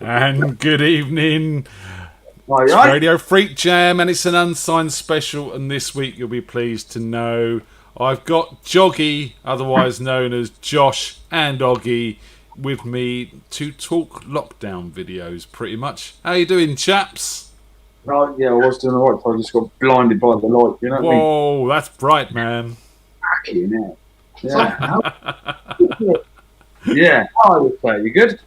And good evening. Right, It's right. Radio FreakJam, and it's an Unsigned special. And this week, you'll be pleased to know I've got Joggy, otherwise known as Josh and Oggy, with me to talk lockdown videos. Pretty much. How you doing, chaps? Right, yeah, I was doing alright, so I just got blinded by the light, you know what I mean? Whoa, that's bright, man. Fucking hell. Yeah. Yeah, I would say, you good?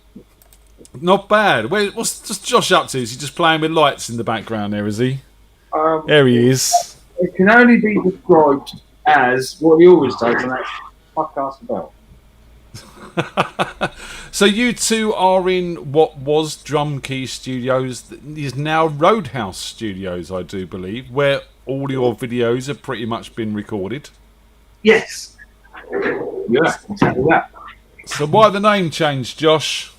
Not bad. What's just Josh up to? Is he just playing with lights in the background there, is he? There he is. It can only be described as what he always does, and that's podcast about. So you two are in what was Drum Key Studios, is now Roadhouse Studios, I do believe, where all your videos have pretty much been recorded. Yes. Yeah, exactly that. So why the name change, Josh?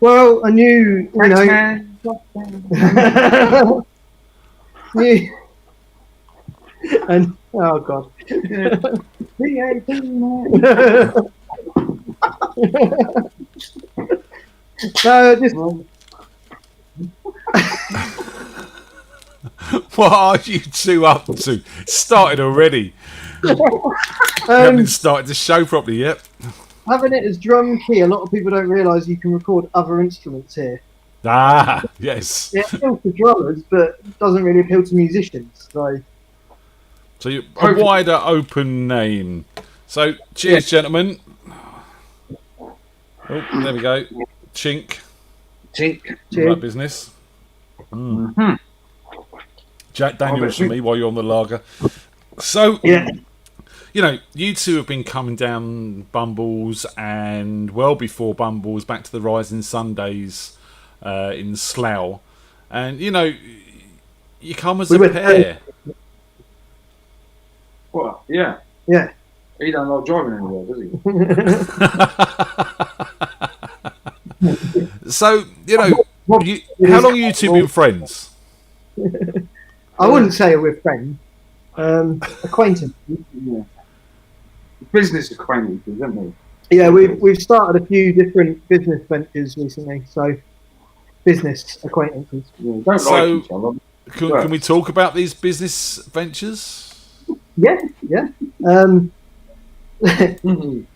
Well, I knew, you know, and oh god, no, just What are you two up to? It started already. You haven't even started the show properly yet. having it as drum key. A lot of people don't realise you can record other instruments here. Ah, yes. It appeals to drummers, but doesn't really appeal to musicians. So you a wider open name. So cheers, gentlemen. Oh, there we go. Chink. Right business. Mm-hmm. Jack Daniels for me while you're on the lager. So, yeah, you know, you two have been coming down Bumbles and well before Bumbles back to the Rising Sundays in Slough. And, you know, you come as a pair. Well, yeah. yeah. He don't like driving anywhere, does he? So, you know, how long have you two been friends? I wouldn't say we're friends. Acquaintance. Yeah. Business acquaintances, isn't we? Yeah, we've started a few different business ventures recently. So business acquaintances. Yeah, don't So, like each other. Can we talk about these business ventures? Yeah. Mm-hmm. Do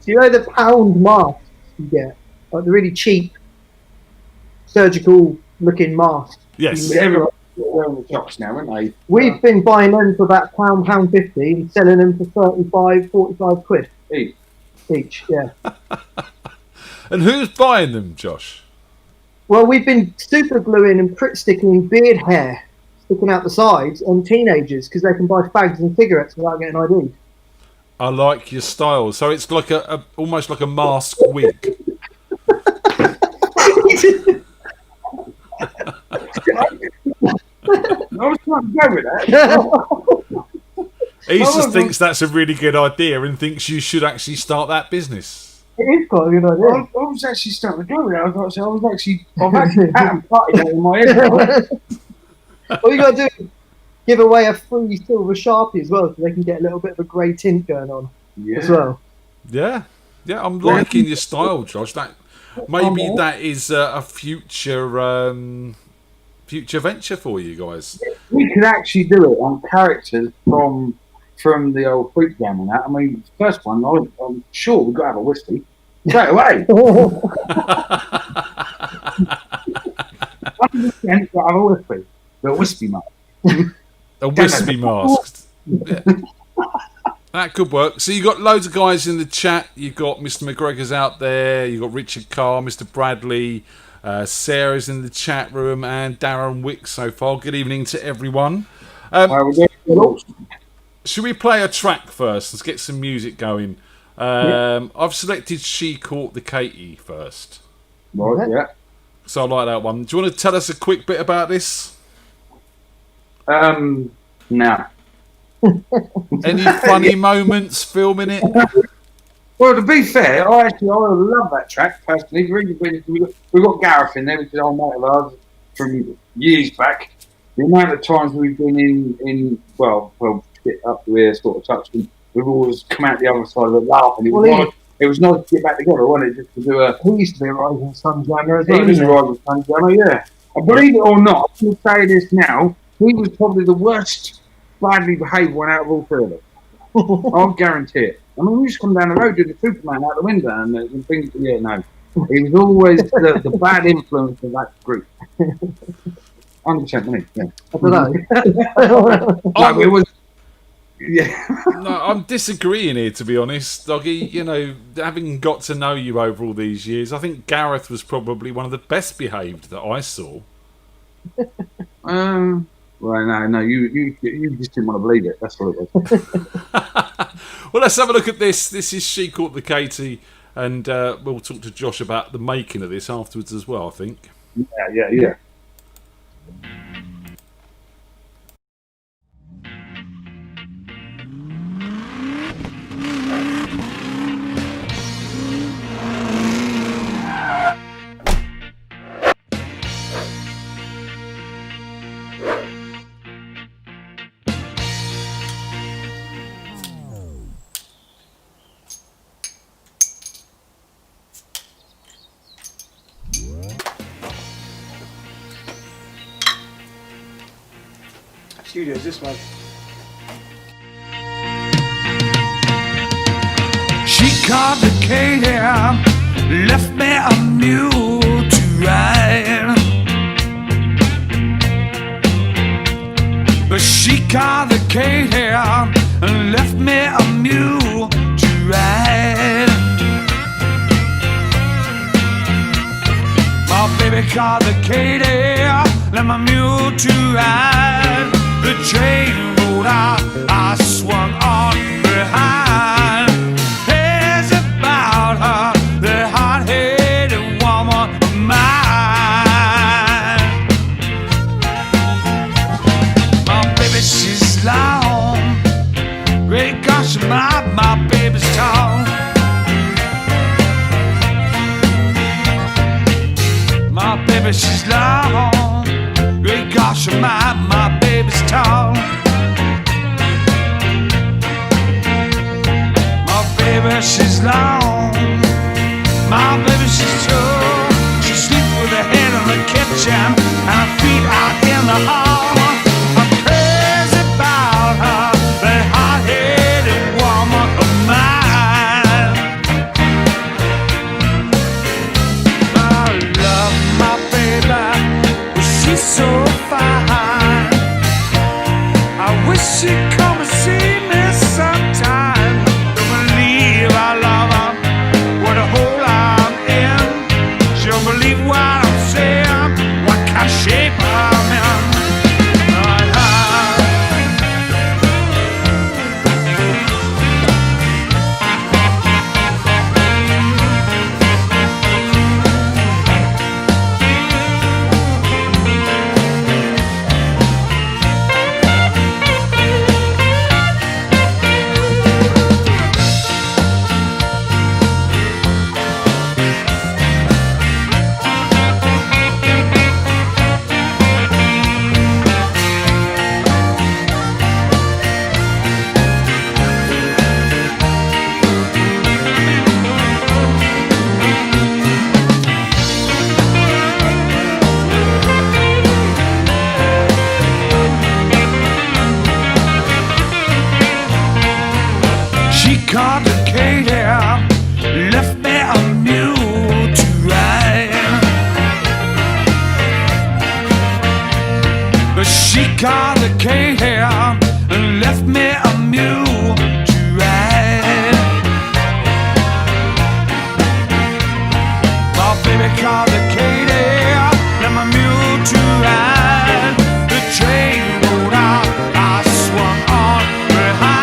you know the pound masks you get? Like the really cheap surgical looking masks. Yes. Everyone's wearing the shops now, aren't they? We've been buying them for about £1.50 and selling them for 35, 45 quid each. Yeah. And who's buying them, Josh? Well, we've been super gluing and sticking beard hair sticking out the sides on teenagers because they can buy fags and cigarettes without getting ID. I like your style. So it's like almost like a mask wig. I was trying to go with that. He just thinks that's a really good idea and thinks you should actually start that business. It is quite a good idea. I was actually starting to go with it. I've actually had party in my head. All you got to do is give away a free silver Sharpie as well so they can get a little bit of a grey tint going on as well. Yeah, I'm liking your style, Josh. That maybe that is a future venture for you guys. We could actually do it on characters from the old FreakJam and that. I mean, the first one, I'm sure we've got to have a whiskey straight away. 100% got to have a whiskey. The whiskey mask. A wispy mask. Yeah. That could work. So you got loads of guys in the chat. You've got Mr. McGregor's out there. You've got Richard Carr, Mr. Bradley. Sarah's in the chat room, and Darren Wick so far. Good evening to everyone. Should we play a track first? Let's get some music going. I've selected She Caught the Katie first. Right, yeah. So I like that one. Do you want to tell us a quick bit about this? Nah. Any funny moments filming it? Well, to be fair, I love that track personally. We've got Gareth in there, which is an old mate of ours from years back. The amount of times we've been in well, up to here, sort of touch, and we've always come out the other side of the laugh. And it was nice to get back together, wasn't it? Just to do a. He used to be a rising sun jammer as He well. was a Wasn't rising sun jammer, yeah. And believe it or not, I can say this now. He was probably the worst, badly behaved one out of all three of us. I'll guarantee it. I mean, we just come down the road with the Superman out the window and things. Yeah, no. He was always the bad influence of that group. 100% me. Yeah. I don't know. No, it was. Yeah. No, I'm disagreeing here, to be honest, Doggy. You know, having got to know you over all these years, I think Gareth was probably one of the best behaved that I saw. Well, no, you just didn't want to believe it. That's what it was. Well, let's have a look at this. This is She Caught the Katie, and we'll talk to Josh about the making of this afterwards as well, I think. Yeah. Studio's this way. She called the Katie, left me a mule to ride. But she called the Katie, left me a mule to ride. My baby called the Katie, left my mule to ride. The train rolled out, I swung on behind. There's about her, the hot-headed woman of mine. My baby, she's long. Great gosh, my baby's tall. My baby, she's long. Great gosh, my baby's tall. My baby, she's long. My baby, she's tall. She sleeps with her head on the kitchen and her feet out in the hall. I'm crazy about her, that hot-headed woman of mine. I love my baby, she's so fine. I wish she'd come and see me sometime. Don't believe I love her, what a hole I'm in. She don't believe what I'm saying, what kind of shape I'm in. Complicated, left me a mule to ride. But she complicated and left me a mule to ride. My baby complicated, left my mule to ride. The train rolled out, I swung on behind.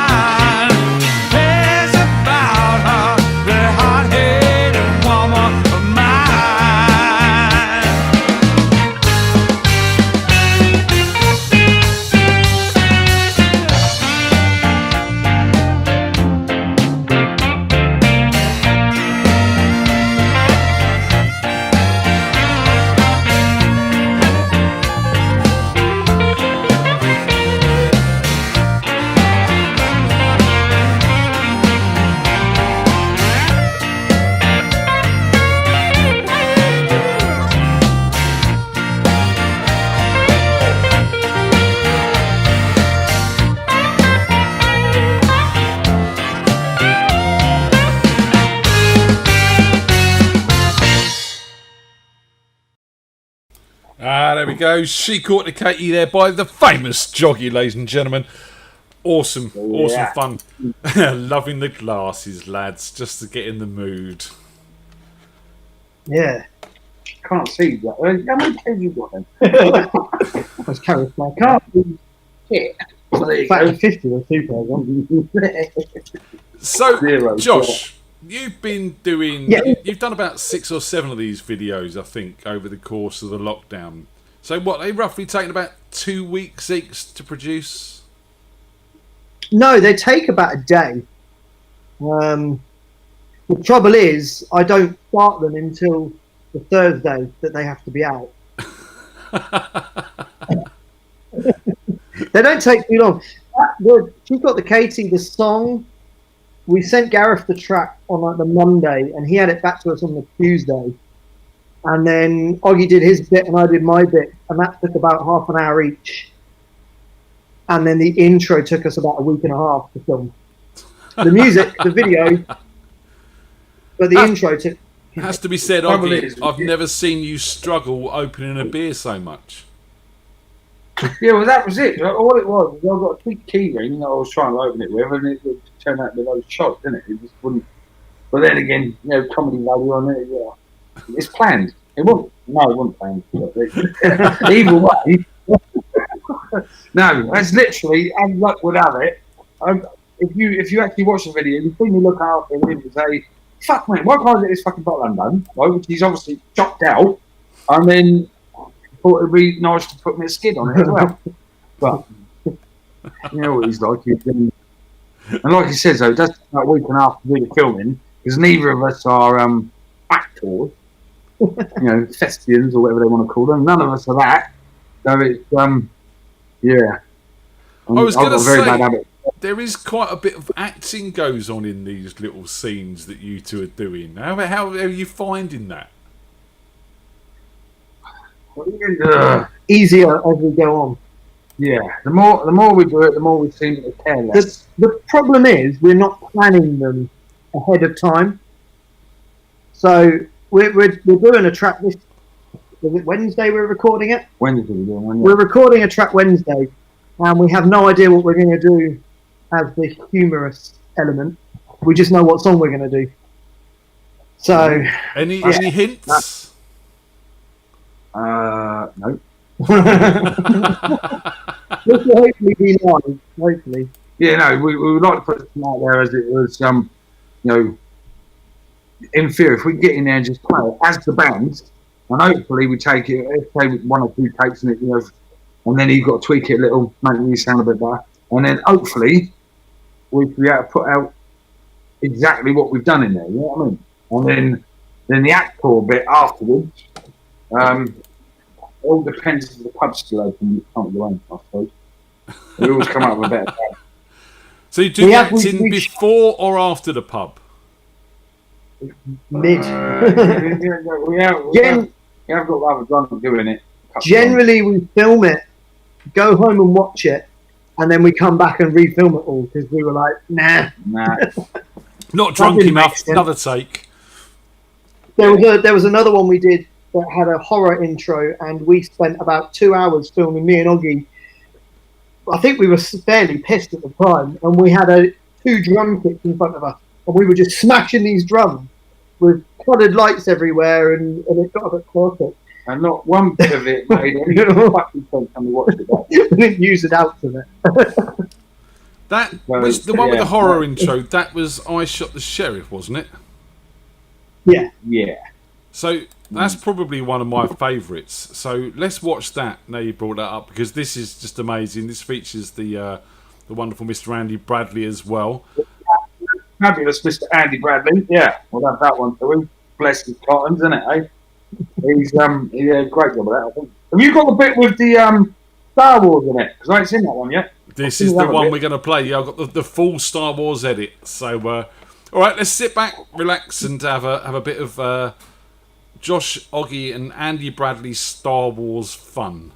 there we go. She Caught the Katie there by the famous Joggy, ladies and gentlemen. Awesome, awesome fun. Loving the glasses, lads, just to get in the mood. Yeah. Can't see that. How many kids you got then? That's carried by Can't see shit. Well, there you go. 50 or 2 pairs. So, Zero, Josh, you've been doing. Yeah. You've done about 6 or 7 of these videos, I think, over the course of the lockdown. So, what, they roughly taken about 2 weeks each to produce? No, they take about a day. The trouble is, I don't start them until the Thursday that they have to be out. They don't take too long. She Got the Katie, the song, we sent Gareth the track on like the Monday, and he had it back to us on the Tuesday. And then Oggy did his bit and I did my bit, and that took about half an hour each. And then the intro took us about a week and a half to film. The music, the video, but the intro took... It has to be said, Oggy, I've never seen you struggle opening a beer so much. Yeah, well, that was it. All it was, I got a big key ring that I was trying to open it with, and it turned out to be those shots, didn't it? It just wouldn't. But then again, you know, comedy value on it, yeah. It's planned. It wasn't. No, it wasn't planned. Either way. No, that's literally, and luck would have it. If you actually watch the video, you see me look after him and say, fuck man, why can't I get this fucking bottle undone? Right, which he's obviously chopped out, and then thought it'd be nice to put me a skid on it as well. But you know what he's like. And like he says, though, it does take about a week and a half to do the filming because neither of us are actors, you know, thespians or whatever they want to call them. None of us are that. So it's yeah. I was going to say, there is quite a bit of acting goes on in these little scenes that you two are doing. How are you finding that? Easier as we go on. Yeah, the more we do it, the more we seem to care less. The problem is we're not planning them ahead of time. So we're doing a track this. Was it Wednesday we're recording it? Wednesday we're doing one. Yeah. We're recording a track Wednesday, and we have no idea what we're going to do as the humorous element. We just know what song we're going to do. So any hints? No. This will hopefully be live. Hopefully. Yeah, no. We would like to put something out there as it was. You know, in theory, if we get in there and just play it as the band, and hopefully we take it, play with 1 or 2 takes in it, you know, and then you've got to tweak it a little, make me sound a bit better, and then hopefully we'll be able to put out exactly what we've done in there. You know what I mean? And then the actor bit afterwards. It all depends if the pub's still open. You can't go in, I suppose. We always come up with a better plan. So you do the acting before or after the pub? Mid. We have got rather drunk doing it. Generally, we film it, go home and watch it, and then we come back and refilm it all because we were like, nah. Not drunk enough. Another take. There was another one we did that had a horror intro, and we spent about 2 hours filming, me and Oggy. I think we were fairly pissed at the time, and we had 2 drum kits in front of us, and we were just smashing these drums with coloured lights everywhere, and it got a bit chaotic. And not one bit of it made any fucking sense when we watched it back. We didn't use it out of it. That was the one with the horror intro. That was I Shot the Sheriff, wasn't it? Yeah. Yeah. So that's probably one of my favourites. So let's watch that. Now you brought that up because this is just amazing. This features the wonderful Mr. Andy Bradley as well. Fabulous Mr. Andy Bradley. Yeah, we'll have that one too. Bless his cottons, isn't it? Eh? He did a great job of that, I think. Have you got the bit with the Star Wars in it? Because I ain't seen that one yet. This is the one we're going to play. Yeah, I've got the full Star Wars edit. So, all right, let's sit back, relax, and have a bit of Josh Oggy and Andy Bradley's Star Wars fun.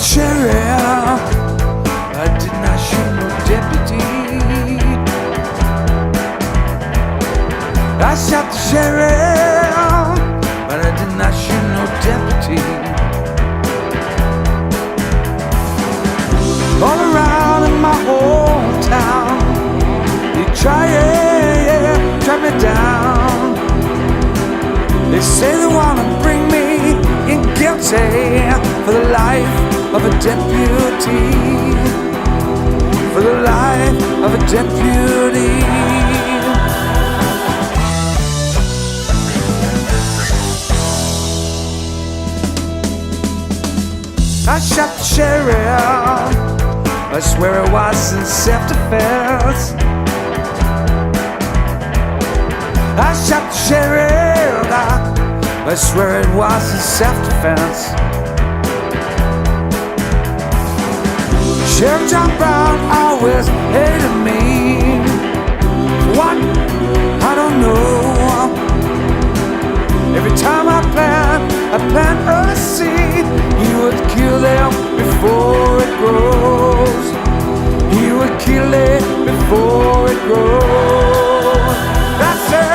sheriff. I did not shoot no deputy. I shot the sheriff, but I did not shoot no deputy. All around in my hometown, they try me down. They say they wanna bring me in guilty for the life of a deputy. For the life of a deputy. I shot the sheriff. I swear it was in self-defense. I shot the sheriff. I swear it was in self-defense. Sheriff John Brown always hated me. What? I don't know. Every time I plant a seed, he would kill them before it grows. He would kill it before it grows. That's it.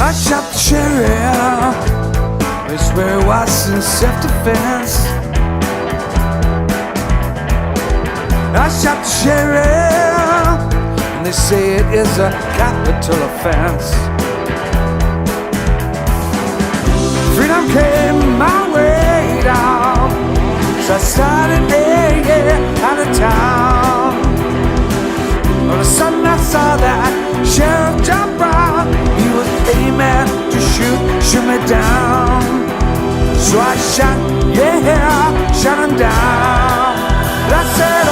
I shot the sheriff. I swear it was in self-defense. I shot the sheriff, and they say it is a capital offense. Freedom came my way down, so I started out of town. All of a sudden I saw that Sheriff John Brown. He was aiming to shoot me down. So I shot him down. I said,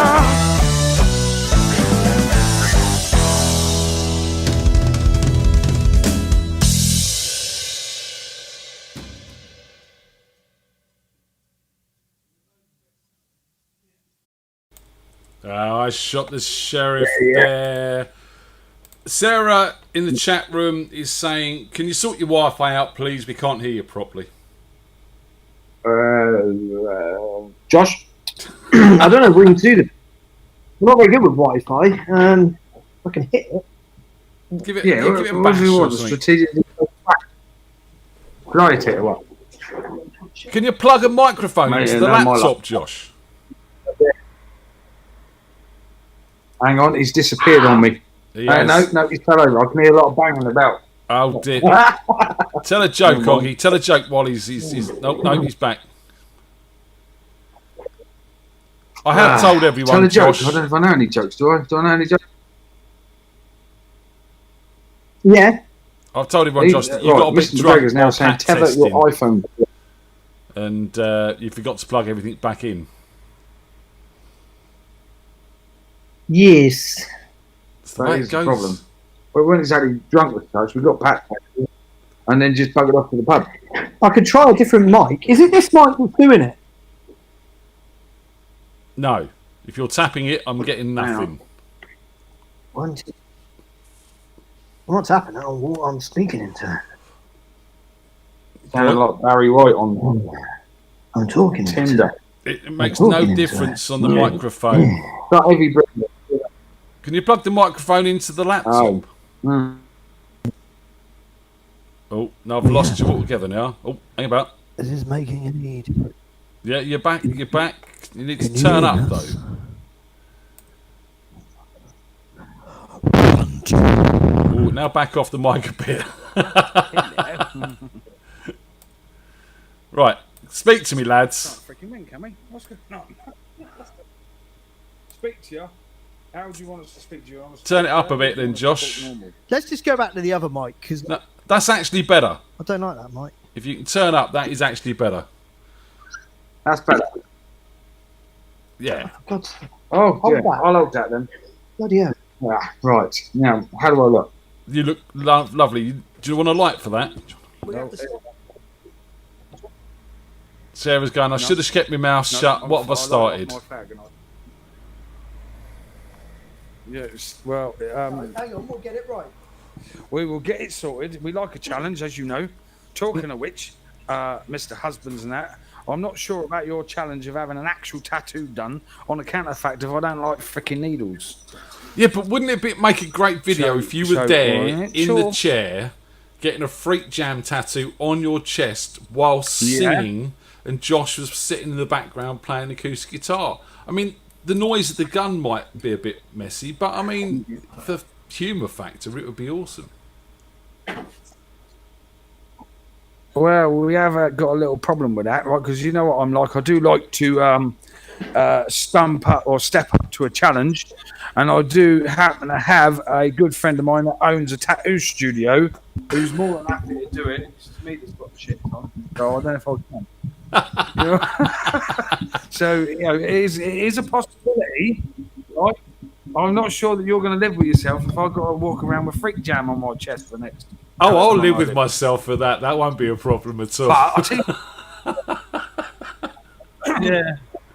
I shot the sheriff there. Sarah in the chat room is saying, can you sort your Wi-Fi out, please? We can't hear you properly. Josh? I don't know if we can do them. I'm not very good with Wi-Fi. I can hit it. Give it, Yeah, give it a what bash do you or want? something. Strategically. Right it or what? Can you plug a microphone Mate, into the no, my laptop, Josh? Hang on, he's disappeared on me. He No, has. he's fell over. I can hear a lot of banging about. Oh dear. Tell a joke, Oggy. Tell a joke while he's no, he's back. I have told everyone, Tell a joke. Josh. I don't know if I know any jokes. Do I know any jokes? Yeah. I've told everyone, Josh, that you got a bit Mr. drunk McGregor's now while saying, pat tether testing, your iPhone. and you forgot to plug everything back in. Yes. That's the way That it is the goes. problem. We weren't exactly drunk with touch. We got pat tested and then just buggered off to the pub. I could try a different mic. Is it this mic that's doing it? No. If you're tapping it, I'm getting nothing. One, two. What's happening? I'm speaking into. Sounded like Barry White on I'm talking Tinder. It makes no difference on the microphone. Not heavy breathing. Can you plug the microphone into the laptop? Oh. Oh, no, I've lost you altogether now. Oh, hang about. Is this making any difference? Yeah, you're back. You're back. You need to Can you turn hear up, us? though. Oh, now back off the mic a bit. Right, speak to me, lads. Freaking win, can we? What's going on? Speak to you. How would you want us to speak to you? Turn it up a bit then, Josh. Let's just go back to the other mic because No, that's actually better. I don't like that mic. If you can turn up, that is actually better. That's better. Yeah. God, Oh, Hold yeah. that. I'll hold that then. bloody hell. Ah, right. Now, how do I look? You look lovely. Do you want a light for that? Sarah's going, I should have kept my mouth shut. What have I started? Yes, well, Hang on, we'll get it right. we will get it sorted. We like a challenge, as you know. Talking of which, Mr. Husbands and that, I'm not sure about your challenge of having an actual tattoo done on account of the fact if I don't like freaking needles. Yeah, but wouldn't it make a great video if you were there in the chair getting a FreakJam tattoo on your chest while singing and Josh was sitting in the background playing acoustic guitar? I mean, the noise of the gun might be a bit messy, but I mean, for humour factor, it would be awesome. Well, we have got a little problem with that, right? Because you know what I'm like. I do like to stump up or step up to a challenge, and I do happen to have a good friend of mine that owns a tattoo studio who's more than happy to do it. It's just me that's got the shit on, so I don't know if I can. You know? So you know, it is a possibility, right? I'm not sure that you're going to live with yourself if I've got to walk around with FreakJam on my chest for the next. Oh, I'll live with myself for that. That won't be a problem at all. But I'll tell you,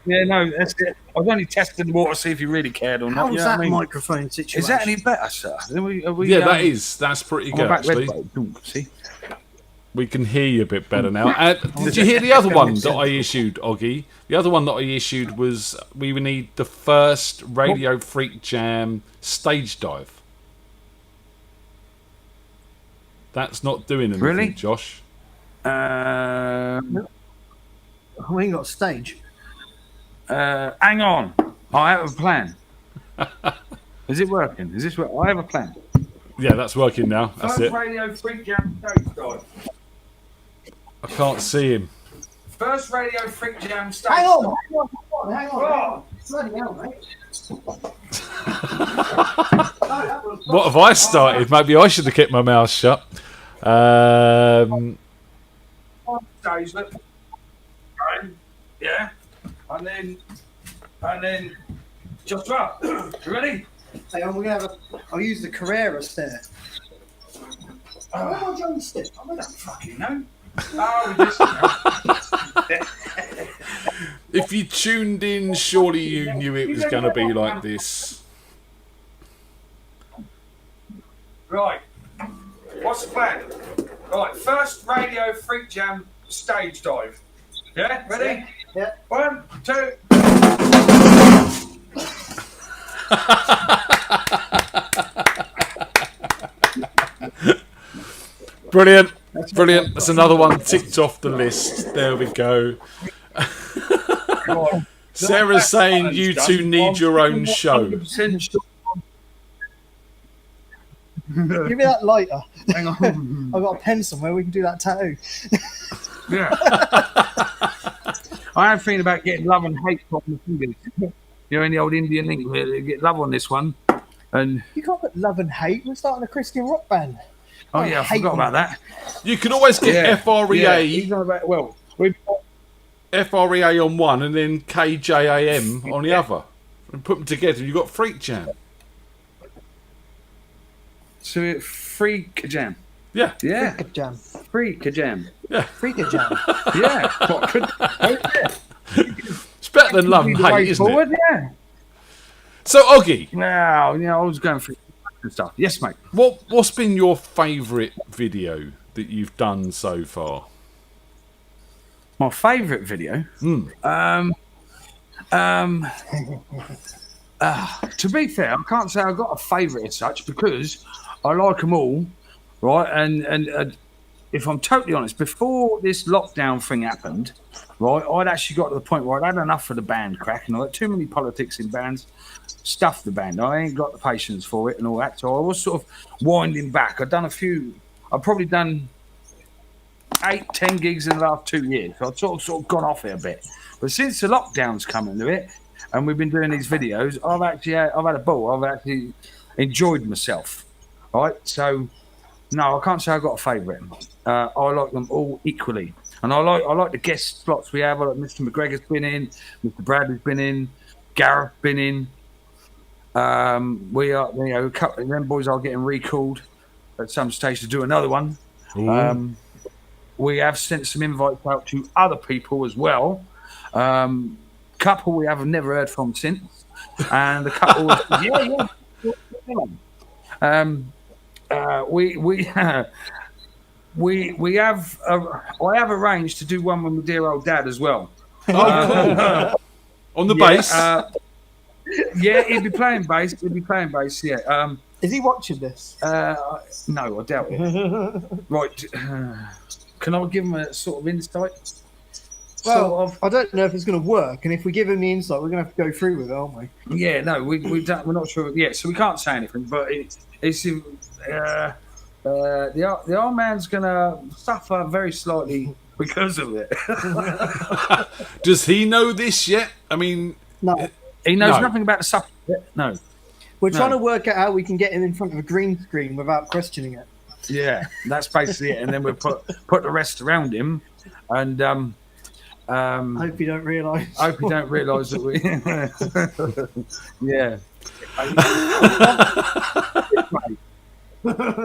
yeah, no, that's it. I was only testing the water to see if you really cared or not. How's that microphone situation? Is that any better, sir? That's pretty good, actually. See? We can hear you a bit better now. Did you hear the other one that I issued, Oggy? The other one that I issued was we would need the first Radio FreakJam stage dive. That's not doing anything, Really? Josh. We ain't got a stage. Hang on. I have a plan. Is it working? Is this I have a plan. Yeah, that's working now. That's First it. Radio FreakJam stage dive. I can't see him. First Radio FreakJam stage Hang on, dive. hang on. Oh. Bloody hell, mate. What have I started? Maybe I should have kept my mouth shut. Stage, look. Yeah. And then just up. You ready? Hang on, we're gonna have I'll use the Carrera stair. Where am I joystick? I don't fucking know. Oh, we just. If you tuned in, surely you knew it was going to be like this. Right. What's the plan? Right. First Radio FreakJam stage dive. Yeah. Ready? Yeah. 1, 2. Brilliant. Brilliant. That's another one ticked off the list. There we go. Sarah's saying you two need your own show. Give me that lighter. Hang on. I've got a pen somewhere. We can do that tattoo. Yeah. I am thinking about getting love and hate on the fingers. You know, in the old Indian link, where they get love on this one. And You can't put love and hate. We're starting a Christian rock band. oh yeah, I forgot about that. You can always get Yeah, FREA, he's on about, well, we've got FREA on one and then KJAM on the other. And put them together, you've got FreakJam. FreakJam. Yeah. Yeah. Freaka jam. FreakJam. Freaka jam. Yeah. What could, It's better than love and the way hate, isn't forward, it? Yeah. So, Oggy, Now, you know, I was going through and stuff. Yes, mate. what's been your favourite video that you've done so far? My favourite video. To be fair, I can't say I've got a favourite as such because I like them all, right? And if I'm totally honest, before this lockdown thing happened, right, I'd actually got to the point where I'd had enough of the band crack and I had too many politics in bands, stuffed the band. I ain't got the patience for it and all that, so I was sort of winding back. I'd done a few I've probably done 8-10 gigs in the last 2 years. So I've sort of gone off it a bit. But since the lockdown's come into it, and we've been doing these videos, I've had a ball. I've actually enjoyed myself. Right, so no, I can't say I've got a favourite. I like them all equally, and I like the guest slots we have. I like Mr. McGregor's been in, Mr. Bradley's been in, Gareth been in. We are, a couple of them boys are getting recalled at some stage to do another one. We have sent some invites out to other people as well. Couple we have never heard from since, and a couple we have I have arranged to do one with my dear old dad as well. On the bass. Yeah, he'd be playing bass. Yeah. Is he watching this? No, I doubt it. Right. Can I give him a sort of insight? Well, I don't know if it's going to work, and if we give him the insight, we're going to have to go through with it, aren't we? Yeah, no, we're not sure. Yeah, so we can't say anything, but it's the old man's going to suffer very slightly because of it. Does he know this yet? I mean, no, he knows nothing about the suffering. No, we're trying to work out how we can get him in front of a green screen without questioning it. Yeah, that's basically it, and then we'll put the rest around him, and I hope you don't realise. That we. Yeah.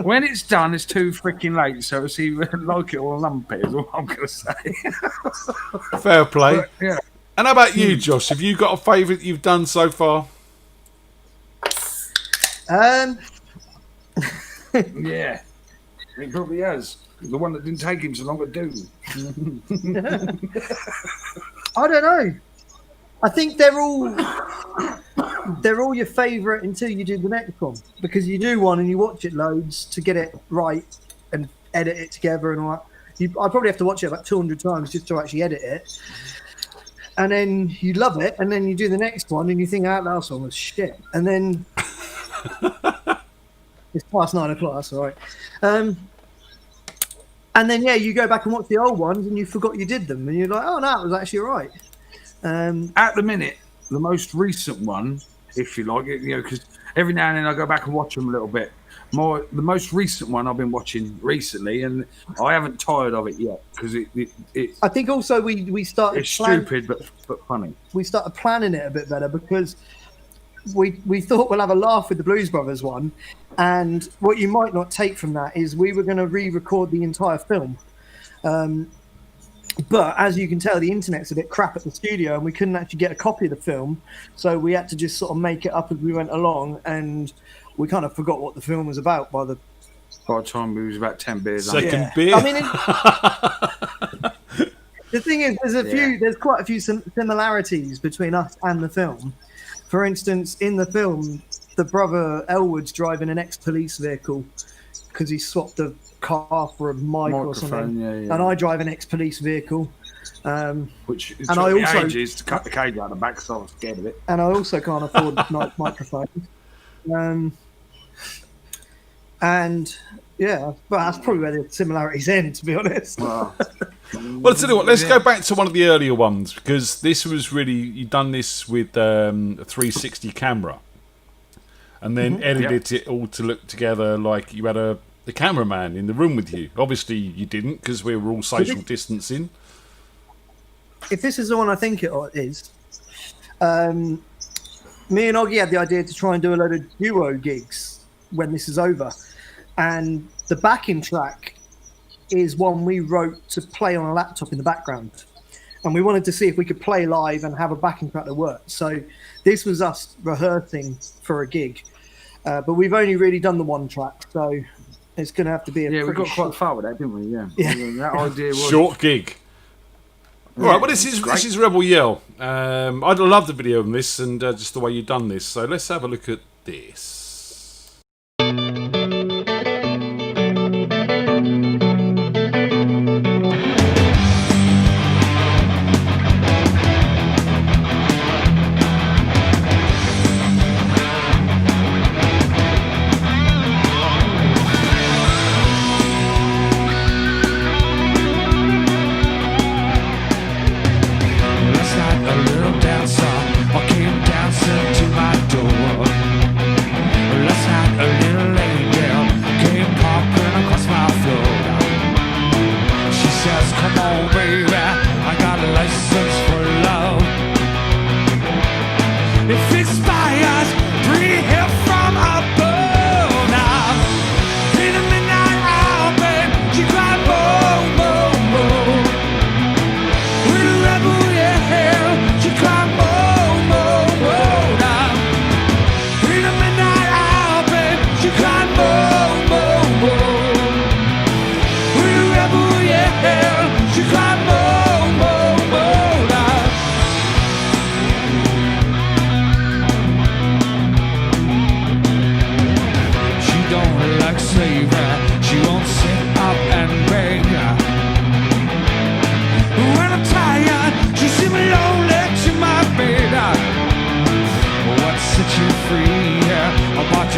When it's done, it's too freaking late. So it's either like it or lump it. Is all I'm gonna say. Fair play. But, yeah. And how about you, Josh? Have you got a favourite you've done so far? Yeah, he probably has. The one that didn't take him so long to do. I don't know. I think they're all your favourite until you do the next one, because you do one and you watch it loads to get it right and edit it together and all that. I probably have to watch it about 200 times just to actually edit it, and then you love it, and then you do the next one and you think, that last one was shit, and then it's past 9 o'clock. That's all right. And then, you go back and watch the old ones and you forgot you did them. And you're like, oh, no, it was actually all right. At the minute, the most recent one, if you like it, because every now and then I go back and watch them a little bit. The most recent one I've been watching recently, and I haven't tired of it yet, because it's I think also we started... It's stupid, but funny. We started planning it a bit better, because we thought we'll have a laugh with the Blues Brothers one, and what you might not take from that is we were going to re-record the entire film, but as you can tell, the internet's a bit crap at the studio and we couldn't actually get a copy of the film, so we had to just sort of make it up as we went along, and we kind of forgot what the film was about by the time we was about 10 beers second beer. I mean, the thing is, there's quite a few similarities between us and the film. For instance, in the film, the brother Elwood's driving an ex-police vehicle because he swapped a car for a mic or something. Yeah. And I drive an ex-police vehicle. Which and I also ages to cut the cage out the back, so I was scared of it. And I also can't afford nice microphones. And yeah, but that's probably where the similarities end, to be honest. Well, I'll tell you what, let's go back to one of the earlier ones, because this was really, you've done this with a 360 camera and then edited it all to look together like you had a cameraman in the room with you. Obviously you didn't, because we were all social distancing. If this is the one I think it is, me and Oggy had the idea to try and do a load of duo gigs when this is over. And the backing track is one we wrote to play on a laptop in the background. And we wanted to see if we could play live and have a backing track that worked. So this was us rehearsing for a gig. But we've only really done the one track. So it's going to have to be we got quite far with that, didn't we? Yeah. That idea was... Short gig. All right, well, this is Rebel Yell. I love the video on this and just the way you've done this. So let's have a look at this.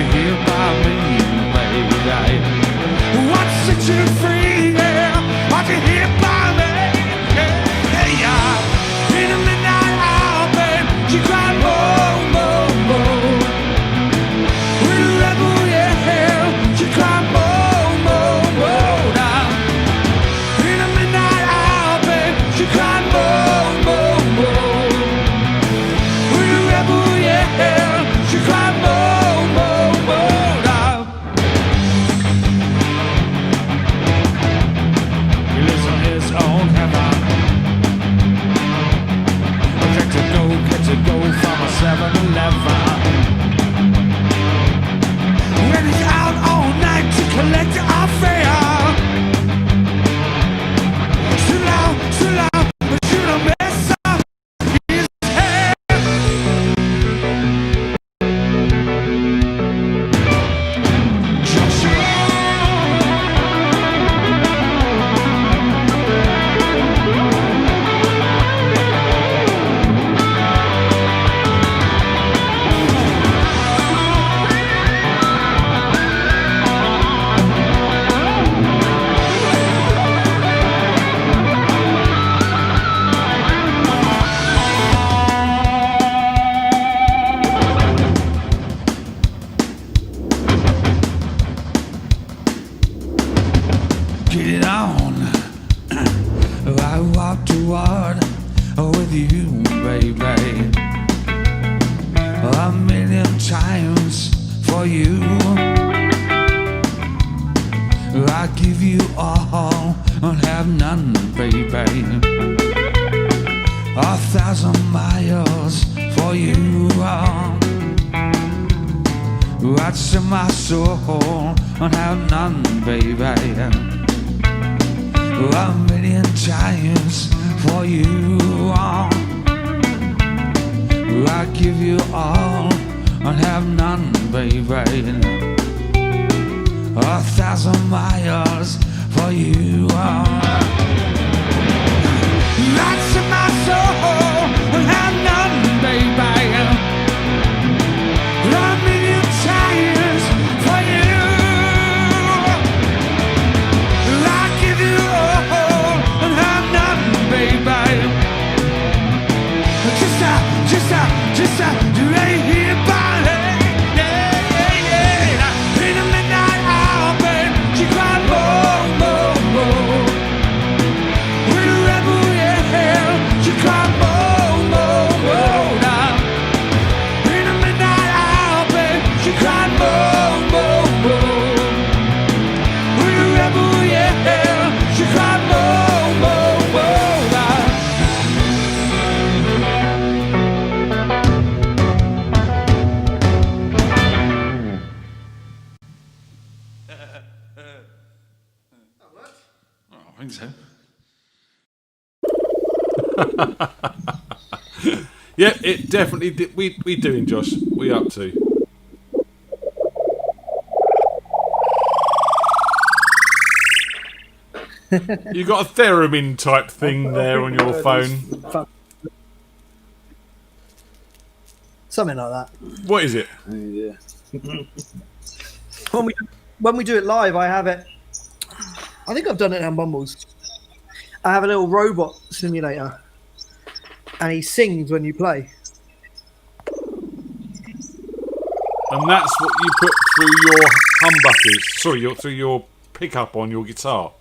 you hear about me, baby? What's set you free, yeah? Won't you hear about me? Yeah. In the midnight hour, babe, she cried more, more, more. With a rebel, yeah, she cried more, more, more. Now, in the midnight hour, babe, she cried more, more, more. With a rebel, yeah, she cried more, more, more. Now, he lives on his own heaven. Get to go from a 7-Eleven. When he's out all night to collect our fare. So loud, but you don't mess up his hair. Get it on. I walk toward with you, baby. A million times for you. I give you all and have none, baby. 1,000 miles for you. I'd sell my soul and have none, baby. A million times for you. I give you all and have none, baby. 1,000 miles for you. I'd sell my soul and have none, baby. A million times for you. I give you all and have none, baby. Just you ain't here by it. Yeah, yeah. In the midnight hour, babe, she cried more, more, more. With a rebel, yeah, she cried more, more, more. Now, in the midnight hour, babe, she cried more, more, more. With a rebel, yeah, she cried more, more, more. Now, I think so. Yeah, it definitely did. We doing, Josh. We up to. You got a theremin type thing there on your phone. Something like that. What is it? Yeah. When we do it live, I have it. I think I've done it on Bumbles. I have a little robot simulator, and he sings when you play. And that's what you put through your humbuckers. Sorry, through your pickup on your guitar.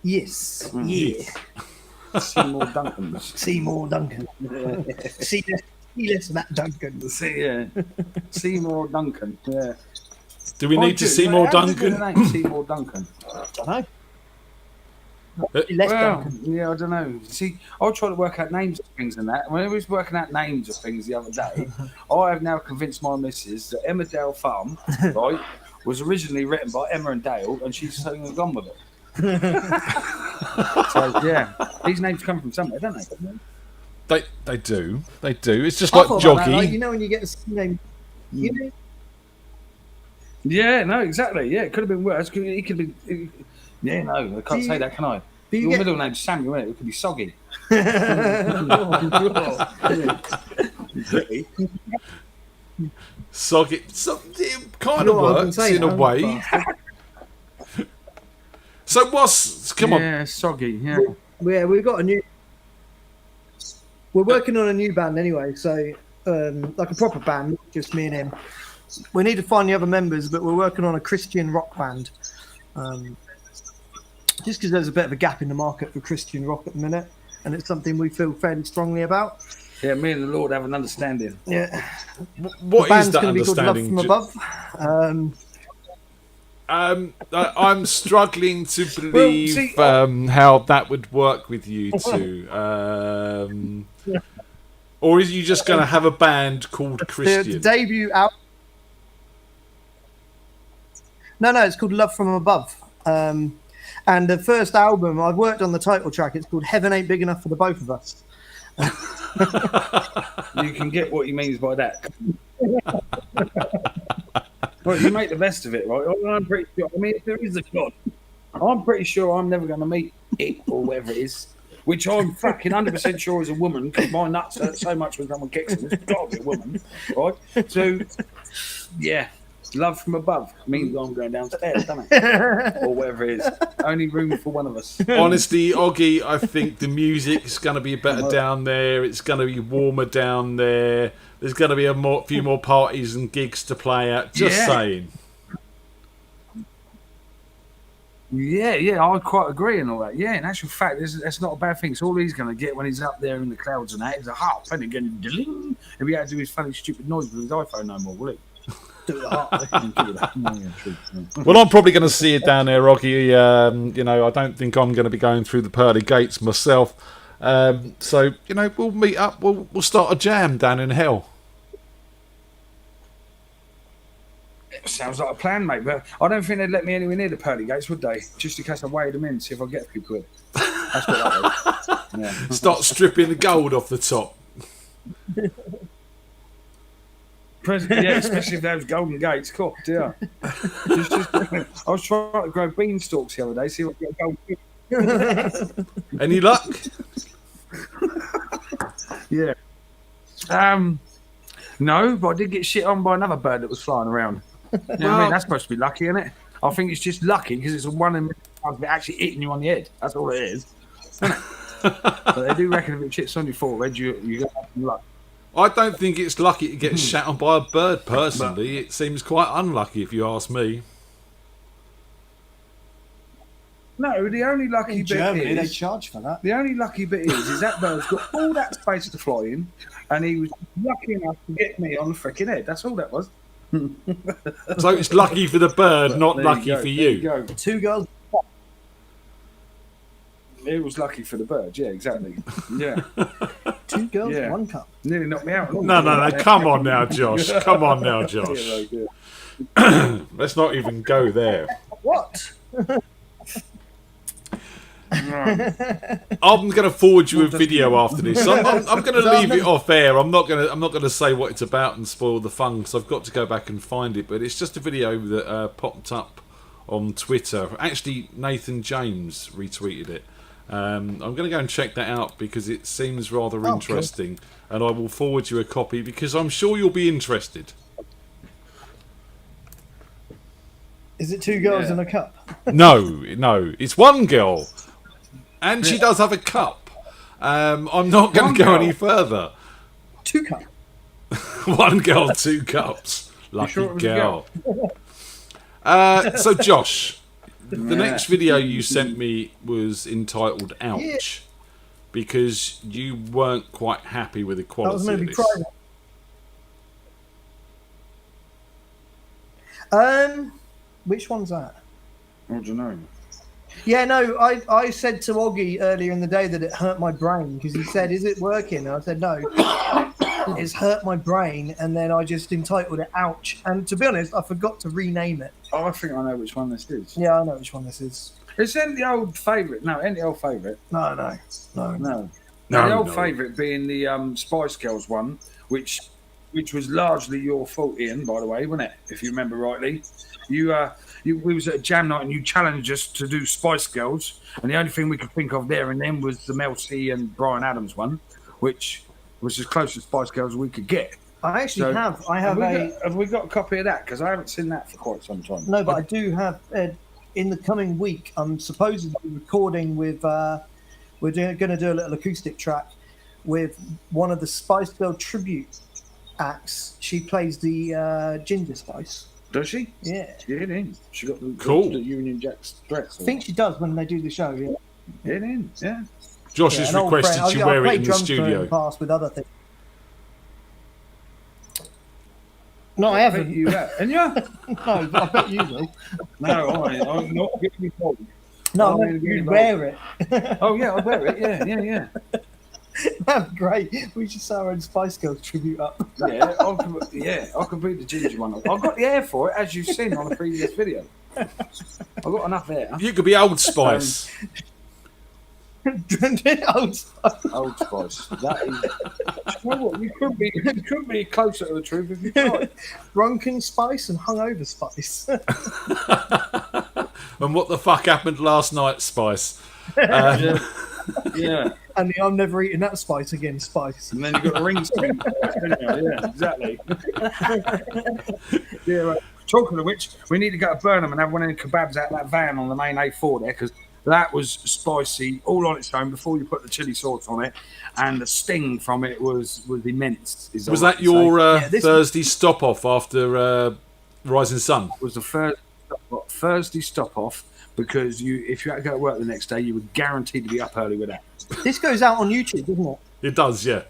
Yes. Yeah. Seymour Duncan. Seymour Duncan. See less of that Duncan. Seymour Duncan. Yeah. Do we need to see more Duncan? Name? Seymour Duncan. I don't know. Less Well, Duncan. yeah, I don't know. See, I try to work out names of things and that. When I was working out names of things the other day, I have now convinced my missus that Emmerdale Farm, right, was originally written by Emma and Dale, and she's so gone with it. So yeah, these names come from somewhere, don't they? They do. It's just I like thought about that, Joggy. like, you know when you get a name, you know? Yeah, no, exactly. Yeah, it could have been worse. It could have been. Yeah, no, I can't say that, can I? Your middle name's Samuel, isn't it? It could be Soggy. Soggy. So, it kind You of know what I can works say in a now, way. So what's... Come on. Yeah, soggy. Yeah. Yeah, we've got a new. We're working on a new band anyway, so like a proper band, just me and him. We need to find the other members, but we're working on a Christian rock band. Just because there's a bit of a gap in the market for Christian rock at the minute, and it's something we feel fairly strongly about. Yeah, me and the Lord have an understanding. Yeah, What the band's is that going to be called Love understanding? from Above. I'm struggling to believe how that would work with you two. Or is you just going to have a band called The Christian? debut album. No, it's called Love from Above. And the first album, I've worked on the title track. It's called Heaven Ain't Big Enough for the Both of Us. You can get what he means by that. Well, you make the best of it, right? I'm pretty sure. I mean, if there is a God, I'm pretty sure I'm never going to meet it or whatever it is. Which I'm fucking 100% sure is a woman, because my nuts hurt so much when someone kicks them. It's got to be a woman, right? So, yeah, love from above means I'm going downstairs, doesn't it? Or whatever it is. Only room for one of us. Honestly, Oggy, I think the music's going to be better down there. It's going to be warmer down there. There's going to be a few more parties and gigs to play at. Just saying. Yeah, I quite agree and all that. Yeah, in actual fact, that's not a bad thing. It's all he's going to get when he's up there in the clouds and that. He's a harp and again, ding. If he had to do his funny, stupid noise with his iPhone no more, will he? Do the harp. Well, I'm probably going to see it down there, Oggy. I don't think I'm going to be going through the pearly gates myself. So, we'll meet up. We'll start a jam down in hell. Sounds like a plan, mate, but I don't think they'd let me anywhere near the pearly gates, would they? Just in case I weighed them in, see if I get a few quid. That's what that is. Yeah. Start stripping the gold off the top. Yeah, especially if those golden gates. Cool, dear. I was trying to grow beanstalks the other day, see if I get a gold. Any luck? Yeah. No, but I did get shit on by another bird that was flying around. You know what I mean? That's supposed to be lucky, isn't it? I think it's just lucky because it's one of them actually hitting you on the head. That's all it is. Isn't it? But they do reckon if it shits on your forehead, you get some luck. I don't think it's lucky to get shat on by a bird, personally. It seems quite unlucky, if you ask me. No, the only lucky In bit Germany, they is... charge for that. The only lucky bit is that bird's got all that space to fly in, and he was lucky enough to get me on the freaking head. That's all that was. So it's lucky for the bird, not There lucky go, for there you. go. Two girls. It was lucky for the bird, yeah, exactly. Yeah. Two girls, Yeah. one cup. Nearly knocked me out. No, come on now, Josh. Come on now, Yeah, Josh. like, yeah. Let's not even go there. What? I'm going to forward you a video after this. I'm going to leave it off air. I'm not going to say what it's about and spoil the fun, because I've got to go back and find it. But it's just a video that popped up on Twitter. Actually, Nathan James retweeted it. I'm going to go and check that out because it seems rather interesting, and I will forward you a copy because I'm sure you'll be interested. Is it two girls Yeah. in a cup? No, it's one girl, and she does have a cup. I'm not going to go any further. Two cup. One girl, two cups. Lucky sure it was a girl. So, Josh, the next video you sent me was entitled "Ouch," because you weren't quite happy with the That quality was of maybe this. private. Which one's that? I don't know. Yeah, no, I said to Oggy earlier in the day that it hurt my brain because he said, "Is it working?" And I said, "No, it's hurt my brain." And then I just entitled it "Ouch." And to be honest, I forgot to rename it. Oh, I think I know which one this is. Yeah, I know which one this is. It's in the old favourite. No, in the old favourite. No. No. No, The old no. favourite being the Spice Girls one, which was largely your fault, Ian, by the way, wasn't it? If you remember rightly. We was at a jam night and you challenged us to do Spice Girls, and the only thing we could think of there and then was the Mel C and Bryan Adams one, which was as close to Spice Girls as we could get. I actually have. I have Have we got a copy of that? Because I haven't seen that for quite some time. No, but I do have. In the coming week, I'm supposedly recording with. We're going to do a little acoustic track with one of the Spice Girl tribute acts. She plays the Ginger Spice. Does she? Yeah. Get in. She got the Union Jack's dress. I think she does when they do the show. Yeah. Get in. Yeah. Josh has requested you wear it in the studio. Past with other things. No, I haven't. You have. And you? No, I bet you do. No, I'm not giving you told. No, you'd wear it. Oh yeah, I'll wear it. Yeah. That'd be great. We should start our own Spice Girls tribute up. Yeah, I could be the ginger one. I've got the hair for it, as you've seen on the previous video. I've got enough hair. You could be Old Spice. Old Spice. Old Spice. That is. You know what? You could be closer to the truth if you tried. Drunken Spice and hungover Spice. And what the fuck happened last night, Spice? Yeah. And the I'm never eating that spice again, Spice. And then you've got the ring spin. Yeah, exactly. Yeah, right. Talking of which, we need to go to Burnham and have one of the kebabs out of that van on the main A4 there, because that was spicy all on its own before you put the chili sauce on it, and the sting from it was immense. Was that your Thursday stop off after Rising Sun? It was the Thursday stop off, because if you had to go to work the next day, you were guaranteed to be up early with that. This goes out on YouTube, doesn't it? It does, yeah.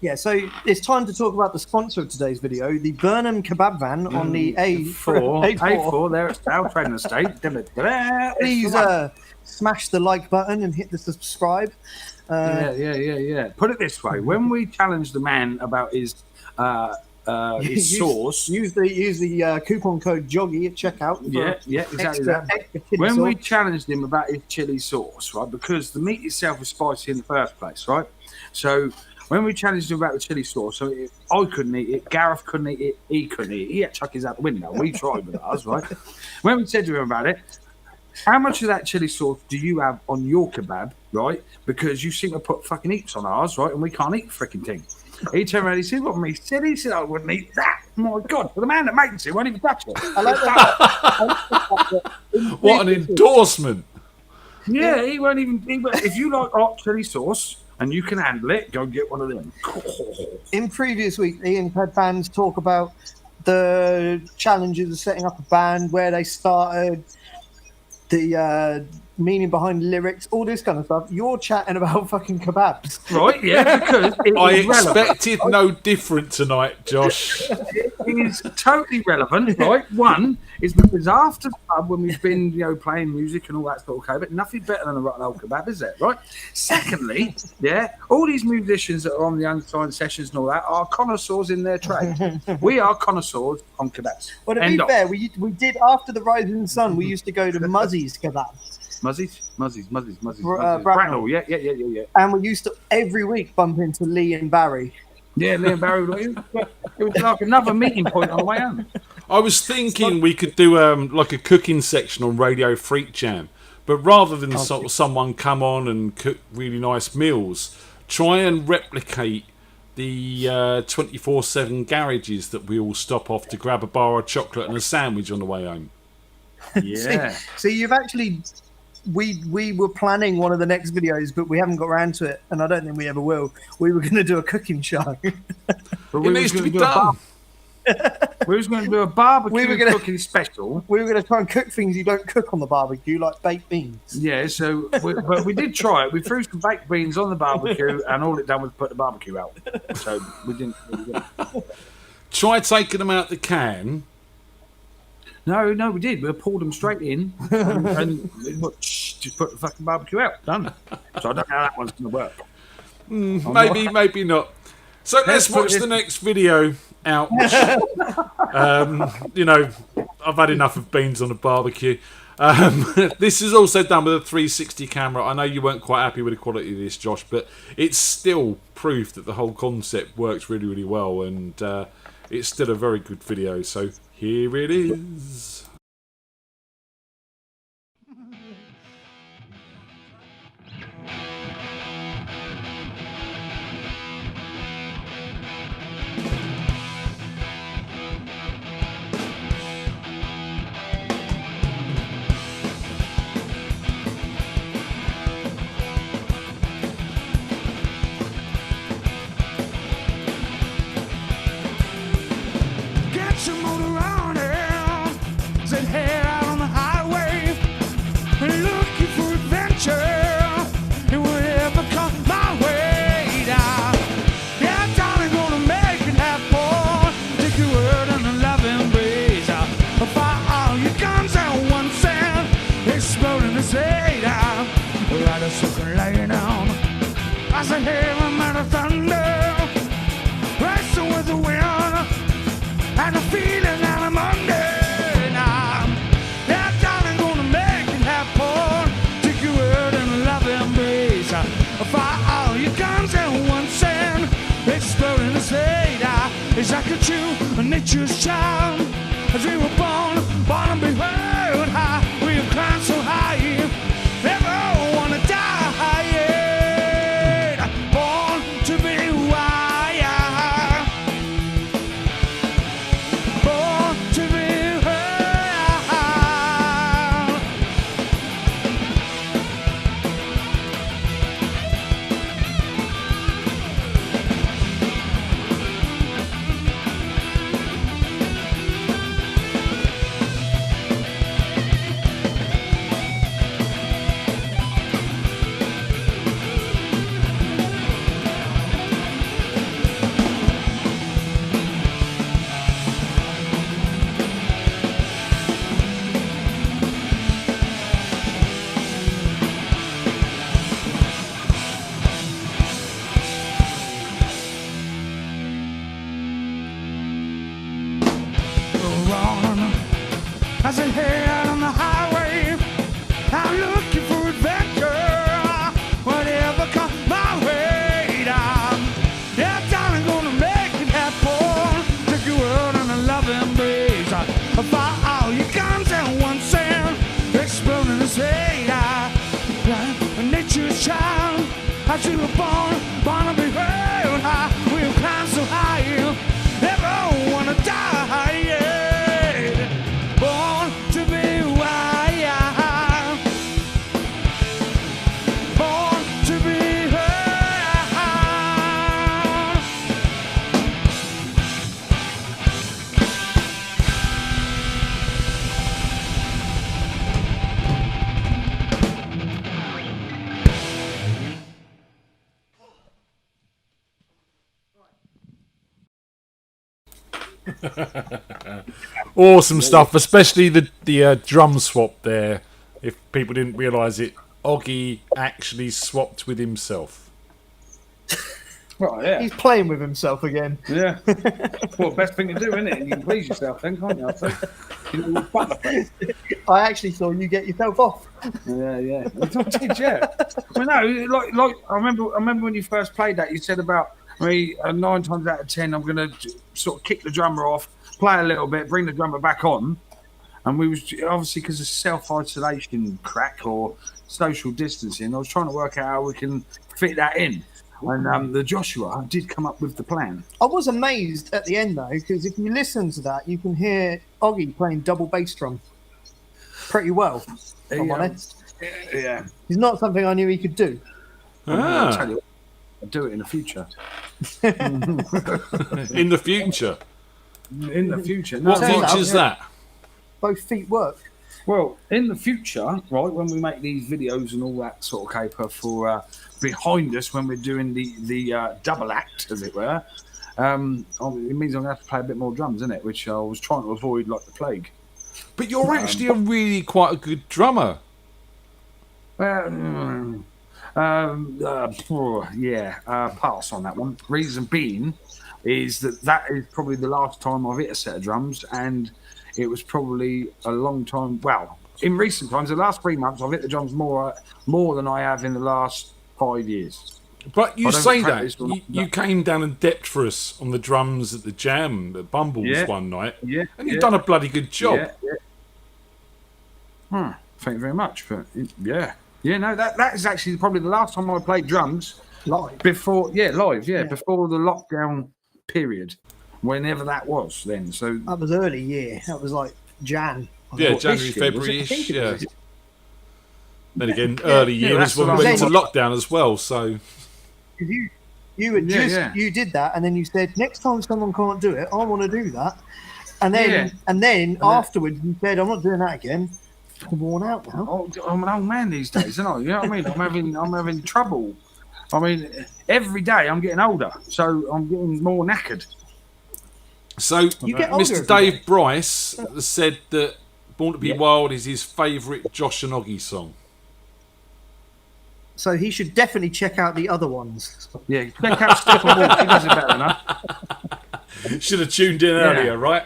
Yeah, so it's time to talk about the sponsor of today's video, the Burnham Kebab Van on the A4 there at South Trading Estate. Please smash the like button and hit the subscribe. Yeah. Put it this way: when we challenged the man about his sauce, use the coupon code Joggy at checkout. Exactly that. When we challenged him about his chili sauce, right, because the meat itself was spicy in the first place, right? So when we challenged him about the chili sauce, so I couldn't eat it, Gareth couldn't eat it, he couldn't eat it. He had to chuck his out the window. We tried with ours, right? When we said to him about it, how much of that chili sauce do you have on your kebab, right? Because you seem to put fucking heaps on ours, right? And we can't eat the freaking thing. He turned around, he said, what me said? He said, I wouldn't eat that. My God, but the man that makes it won't even touch it. I like that. What an endorsement. Yeah, he won't even. If you like hot chili sauce and you can handle it, go get one of them. In previous week, Ian had fans talk about the challenges of setting up a band, where they started, the meaning behind lyrics, all this kind of stuff. You're chatting about fucking kebabs. Right, yeah, because I expected no different tonight, Josh. It is totally relevant, right? One is because after the pub, when we've been, playing music and all that stuff, okay, but nothing better than a rotten old kebab, is it, right? Secondly, all these musicians that are on the Unsigned sessions and all that are connoisseurs in their trade. We are connoisseurs on kebabs. Well, to be fair, we did, after the Rising Sun, we used to go to Muzzy's Kebabs. Muzzies. Bracknell, yeah. And we used to every week bump into Lee and Barry. Yeah, Lee and Barry. It was like another meeting point on the way home. I was thinking we could do like a cooking section on Radio FreakJam, but rather than sort of someone come on and cook really nice meals, try and replicate the 24/7 garages that we all stop off to grab a bar of chocolate and a sandwich on the way home. Yeah. See, you've actually. We were planning one of the next videos, but we haven't got around to it, and I don't think we ever will. We were going to do a cooking show. It needs to be done. We was going to do a barbecue cooking special. We were going to try and cook things you don't cook on the barbecue, like baked beans. Yeah, but we did try it. We threw some baked beans on the barbecue, and all it done was put the barbecue out. So we didn't. Try taking them out the can. No, we did. We pulled them straight in and just put the fucking barbecue out. Done. So I don't know how that one's going to work. Maybe not. So let's watch the next video. Ouch. I've had enough of beans on a barbecue. This is also done with a 360 camera. I know you weren't quite happy with the quality of this, Josh, but it's still proof that the whole concept works really, really well, and it's still a very good video. So here it is. right as you can lay down. I say, hey, I'm out of thunder, racing with the wind, and the feeling that I'm under now. Yeah, darling, gonna make it happen. Take you out in a loving embrace. Fire all your guns and one sand, exploding the state. It's like a true nature's child. As we were born and be heard high. We have climbed so high, never wanna die. Born to be wild, born to be wild. Run. I said, hey, out on the highway, I'm looking for adventure. Whatever comes my way, yeah, darling, gonna make it happen. Take you out on a loving embrace. Fire all your guns and one sand, exploding the state. Nature's child, as you were born to be held high. We've climbed so high, never wanna die. Born to be wild, born to be wild. Awesome stuff, especially the drum swap there. If people didn't realise it, Oggy actually swapped with himself. Right, yeah. He's playing with himself again. Yeah. Well, best thing to do, isn't it? You can please yourself then, can't you? I think. You know, butterface. I actually saw you get yourself off. Yeah. I did, yeah. Well, no, like I remember when you first played that, you said about me 9 times out of 10, I'm gonna sort of kick the drummer off, play a little bit, bring the drummer back on, and we was obviously because of self-isolation crack or social distancing. I was trying to work out how we can fit that in. And the Joshua did come up with the plan. I was amazed at the end though, because if you listen to that, you can hear Oggy playing double bass drum pretty well. If I'm honest. Yeah. It's not something I knew he could do. I'll tell you what, I'll do it in the future. In the future? In the future. No, What future's that? Both feet work. Well, in the future, right, when we make these videos and all that sort of caper for behind us when we're doing the double act, as it were, it means I'm going to have to play a bit more drums, isn't it? Which I was trying to avoid like the plague. But you're actually a really quite a good drummer. Pass on that one. Reason being is that is probably the last time I've hit a set of drums, and it was probably a long time. Well, in recent times, the last 3 months, I've hit the drums more than I have in the last 5 years. But you say that you came down and depped for us on the drums at the jam at Bumbles one night, and you've done a bloody good job. Thank you very much. But no, that is actually probably the last time I played drums Live. before before the lockdown period, whenever that was. Then so That was early year. That was like Jan. Yeah, thought January, this year, was it? February-ish, yeah. Then again, early year was that's when what we I went into thought. lockdown as well, so... You had you did that, and then you said next time someone can't do it, I want to do that. And then afterwards you said I'm not doing that again. I'm worn out now. Oh, I'm an old man these days, isn't I? You know what I mean? I'm having trouble. I mean, every day I'm getting older, so I'm getting more knackered. So, You get older Mr. every Dave day. Bryce said that Born to Be Wild is his favourite Josh and Oggy song. So he should definitely check out the other ones. Yeah, check out Stephen Wolf. He does it better than us. Should have tuned in earlier, right?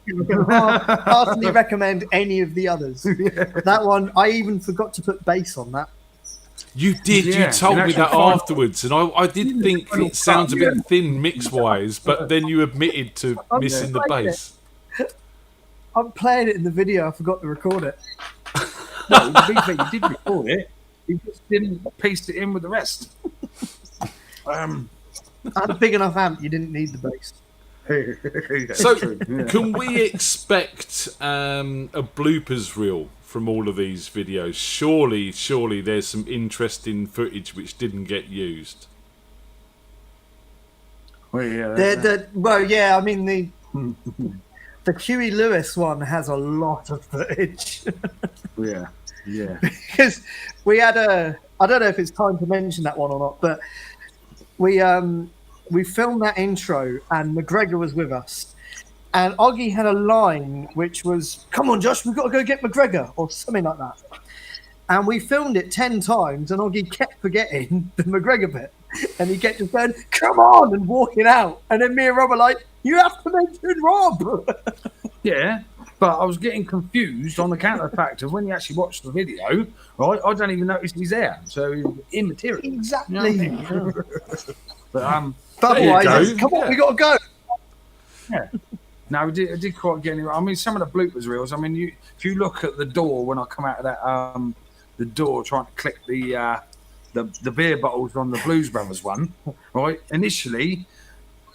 Heartily recommend any of the others. That one, I even forgot to put bass on that. You did. Yeah, you told me that final- afterwards, and I did think it sounds a bit thin mix-wise, but then you admitted to missing the bass. I'm playing it in the video. I forgot to record it. No, the big thing, you did record it. You just didn't piece it in with the rest. I had a big enough amp. You didn't need the bass. So, can we expect a bloopers reel from all of these videos? Surely there's some interesting footage which didn't get used. Well, yeah. I mean, the Huey Lewis one has a lot of footage. Yeah. Because we had I don't know if it's time to mention that one or not, but we filmed that intro and McGregor was with us, and Oggy had a line which was, "Come on, Josh, we've got to go get McGregor," or something like that. And we filmed it 10 times, and Oggy kept forgetting the McGregor bit, and he kept just going, "Come on," and walking out. And then me and Rob were like, "You have to mention Rob." Yeah, but I was getting confused on account of the fact of when you actually watch the video, right? I don't even notice he's there, so he's immaterial. Exactly. You know what I mean? But Otherwise, go. it's, "Come on, we got to go." yeah. No, I did quite get it. I mean, some of the bloopers reels. I mean, if you look at the door when I come out of that, the door trying to click the beer bottles on the Blues Brothers one, right? Initially,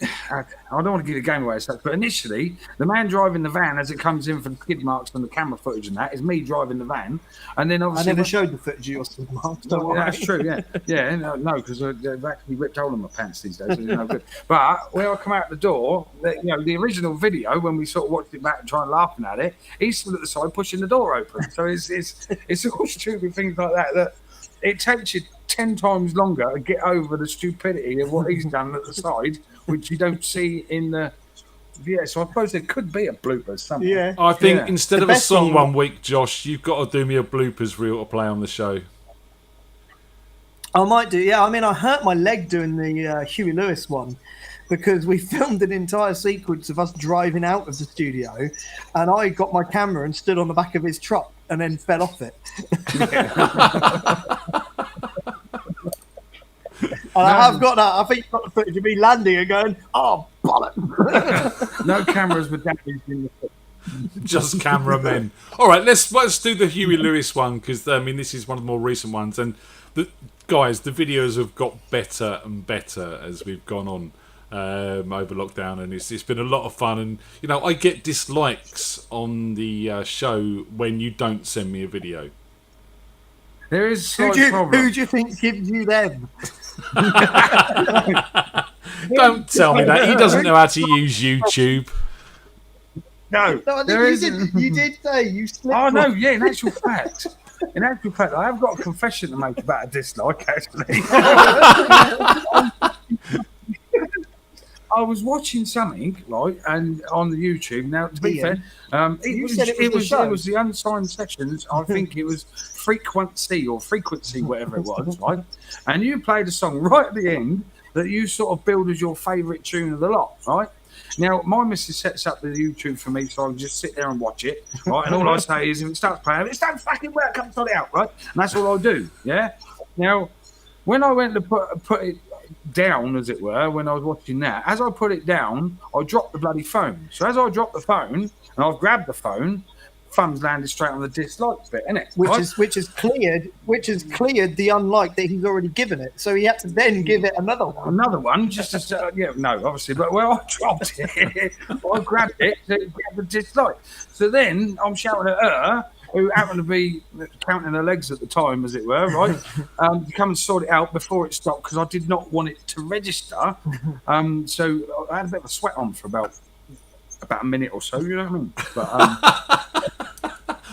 I don't want to give the game away as such, but initially, the man driving the van as it comes in from skid marks and the camera footage and that is me driving the van, and then I obviously never showed the footage of your skid marks. Don't worry. that's true, yeah, no, because they've actually ripped hole in my pants these days. So no good. But when I come out the door, the original video when we sort of watched it back and trying laughing at it, he's stood at the side pushing the door open. So it's all stupid things like that it takes you 10 times longer to get over the stupidity of what he's done at the side, which you don't see in the. Yeah, so I suppose there could be a bloopers somewhere. Yeah. I think instead The of a best song one- one week, Josh, you've got to do me a bloopers reel to play on the show. I might do, yeah. I mean, I hurt my leg doing the Huey Lewis one because we filmed an entire sequence of us driving out of the studio, and I got my camera and stood on the back of his truck and then fell off it. And I have got that. I think you've got the footage of me landing and going, "Oh, bollocks." No cameras with damage in the foot. Just cameramen. All right, let's do the Huey Lewis one because I mean this is one of the more recent ones, and the videos have got better and better as we've gone on over lockdown, and it's been a lot of fun. And I get dislikes on the show when you don't send me a video. There is Who slight do problem. you think gives you them? Don't tell me that. He doesn't know how to use YouTube. No, No, I there think you did say you slipped. Oh no, one. yeah. In actual fact, I have got a confession to make about a dislike. Actually, I was watching something and on the YouTube. Now, to be fair, it was the Unsigned sessions. I think it was Frequency, whatever it was, right? And you played a song right at the end that you sort of billed as your favourite tune of the lot, right? Now, my missus sets up the YouTube for me, so I just sit there and watch it, right? And all I say is, if it starts playing, if it starts fucking work, come sort it out, right? And that's all I do, yeah? Now, when I went to put it down, as it were, when I was watching that, as I put it down, I dropped the bloody phone. So as I dropped the phone, and I've grabbed the phone, thumbs landed straight on the dislike bit, innit? Which is cleared the unlike that he's already given it. So he had to then give it another one. Another one, just to obviously, but where I dropped it, I grabbed it to grab the dislike. So then I'm shouting at her, who happened to be counting her legs at the time, as it were, right? To come and sort it out before it stopped because I did not want it to register. So I had a bit of a sweat on for about a minute or so, you know what I mean? But,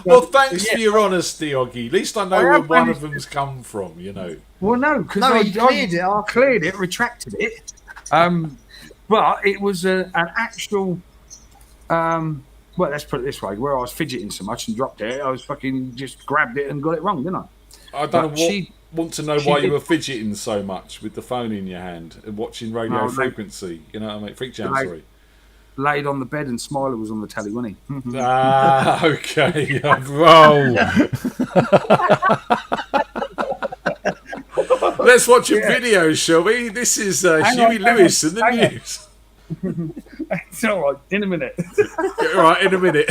well, thanks for your honesty, Oggy. At least I know where one of them's come from, Well, no, because he cleared it. I cleared it, retracted it. But it was an actual. Well, let's put it this way: where I was fidgeting so much and dropped it, I was fucking just grabbed it and got it wrong, didn't I? I don't know want to know why you were fidgeting so much with the phone in your hand and watching Radio Frequency. You know what I mean? FreakJam, sorry. Laid on the bed and Smiler was on the telly, wasn't he? Okay. Roll. Let's watch a video, shall we? This is Huey Lewis and the news. It's all right. In a minute. All right, in a minute.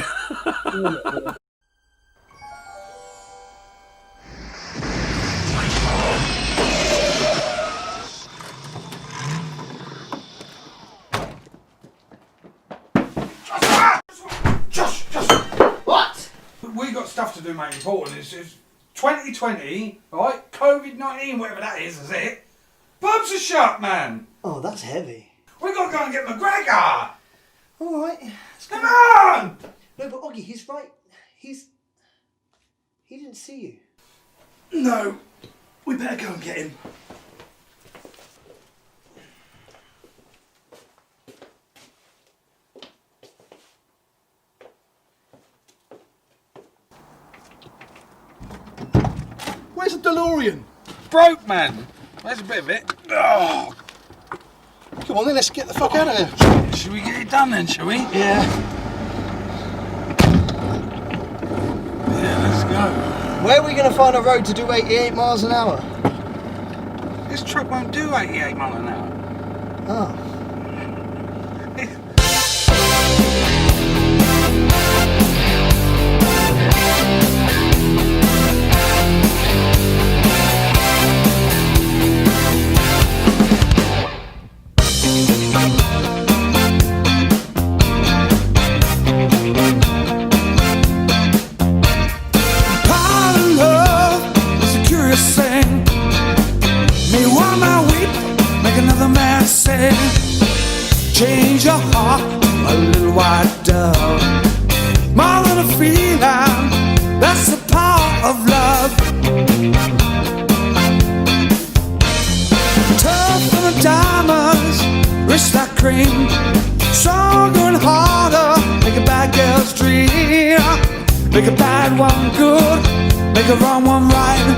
What? We got stuff to do, mate. Important. It's 2020, right? COVID-19, whatever that is it? Pubs are shut, man. Oh, that's heavy. We got to go and get McGregor. All right. Come on! No, but Oggy, he's right. He didn't see you. No. We better go and get him. Where's the DeLorean? Broke, man. There's a bit of it. Oh. Come on then, let's get the fuck out of here. Should we get it done then, shall we? Yeah. Yeah, let's go. Where are we going to find a road to do 88 miles an hour? This truck won't do 88 miles an hour. Oh. Change your heart, a little white dove. More than a feeling, that's the power of love. Tough for the diamonds, rich like cream. Stronger and harder, make a bad girl's dream. Make a bad one good, make a wrong one right.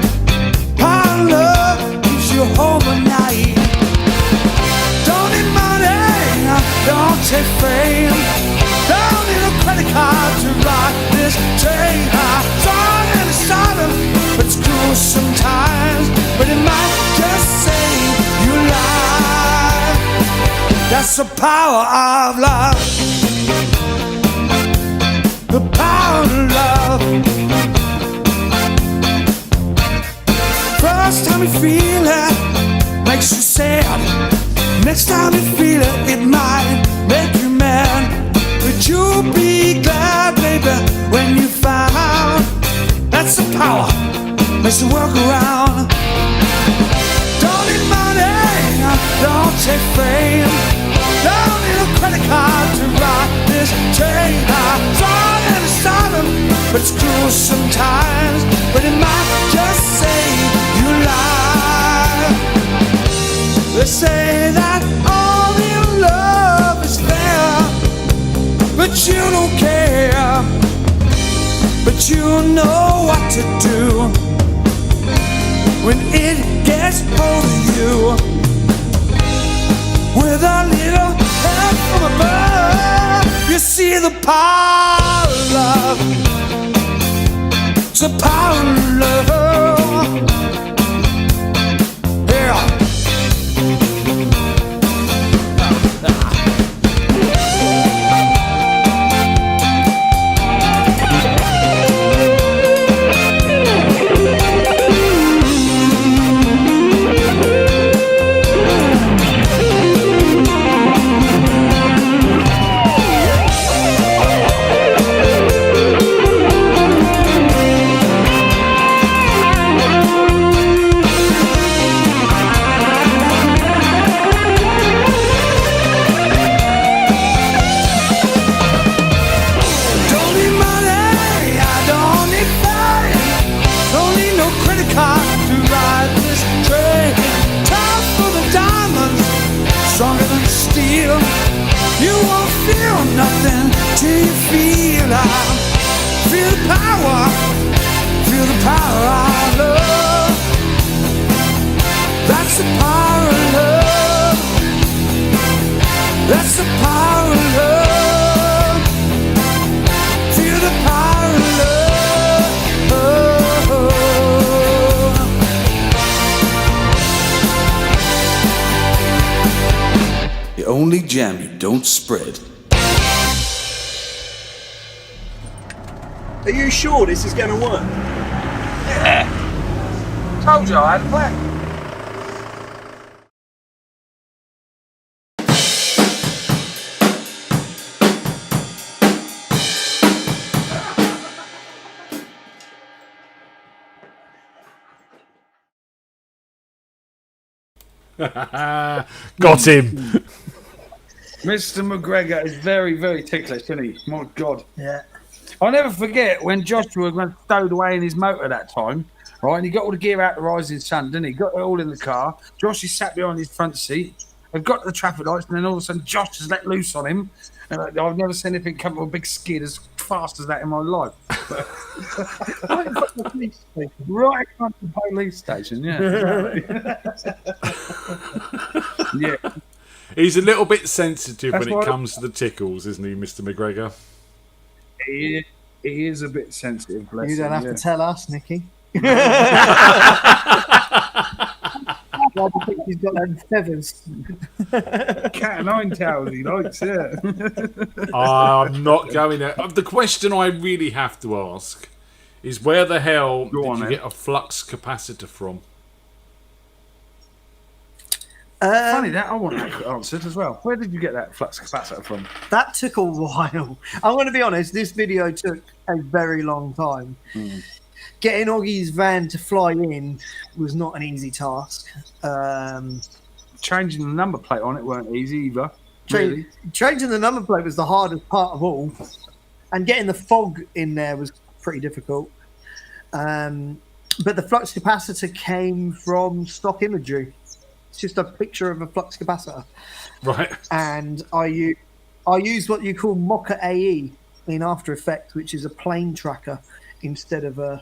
Power of love keeps you home at night. Don't need money, don't take fame. Don't need a credit card to ride this train. Strong and silent, but it's cruel sometimes. But it might just save your life. That's the power of love. The power of love. First time you feel it, makes you sad. Next time you feel it, it might make you mad. But you'll be glad, baby, when you found. That's the power, makes the world go round. Don't need money, don't take fame. Don't need a credit card to ride this train. Strong and silent, but it's cruel sometimes. But it might just save your life. They say that all your love is there, but you don't care. But you know what to do when it gets hold of you. With a little help from above, you see the power of love. It's the power of love. Yeah. Nothing till you feel the power of love. only jam you don't spread. Are you sure this is going to work? Told you I had a plan. Got him. Mr. McGregor is very, very ticklish, isn't he? My God. Yeah. I'll never forget when Joshua went stowed away in his motor that time, right? And he got all the gear out the rising sun, didn't he? Got it all in the car. Josh is sat behind his front seat. They've got to the traffic lights, and then all of a sudden Josh has let loose on him. And I've never seen anything come with a big skid as fast as that in my life. Right in front of the police station, yeah. Yeah. He's a little bit sensitive That's when it why- comes to the tickles, isn't he, Mr. McGregor? He is a bit sensitive, bless You don't him, have yeah. to tell us, Nicky. I think he's got them feathers. Cat and nine tails he likes, yeah. I'm not going there. The question I really have to ask is where the hell Go did on, you then. get a flux capacitor from? Funny that, I want that answered as well. Where did you get that flux capacitor from? That took a while. I'm going to be honest, this video took a very long time. Getting Oggy's van to fly in was not an easy task. Changing the number plate on it weren't easy either. Really. Changing the number plate was the hardest part of all. And getting the fog in there was pretty difficult. But the flux capacitor came from stock imagery. It's just a picture of a flux capacitor. Right. And I use what you call Mocha AE in After Effects, which is a plane tracker instead of a...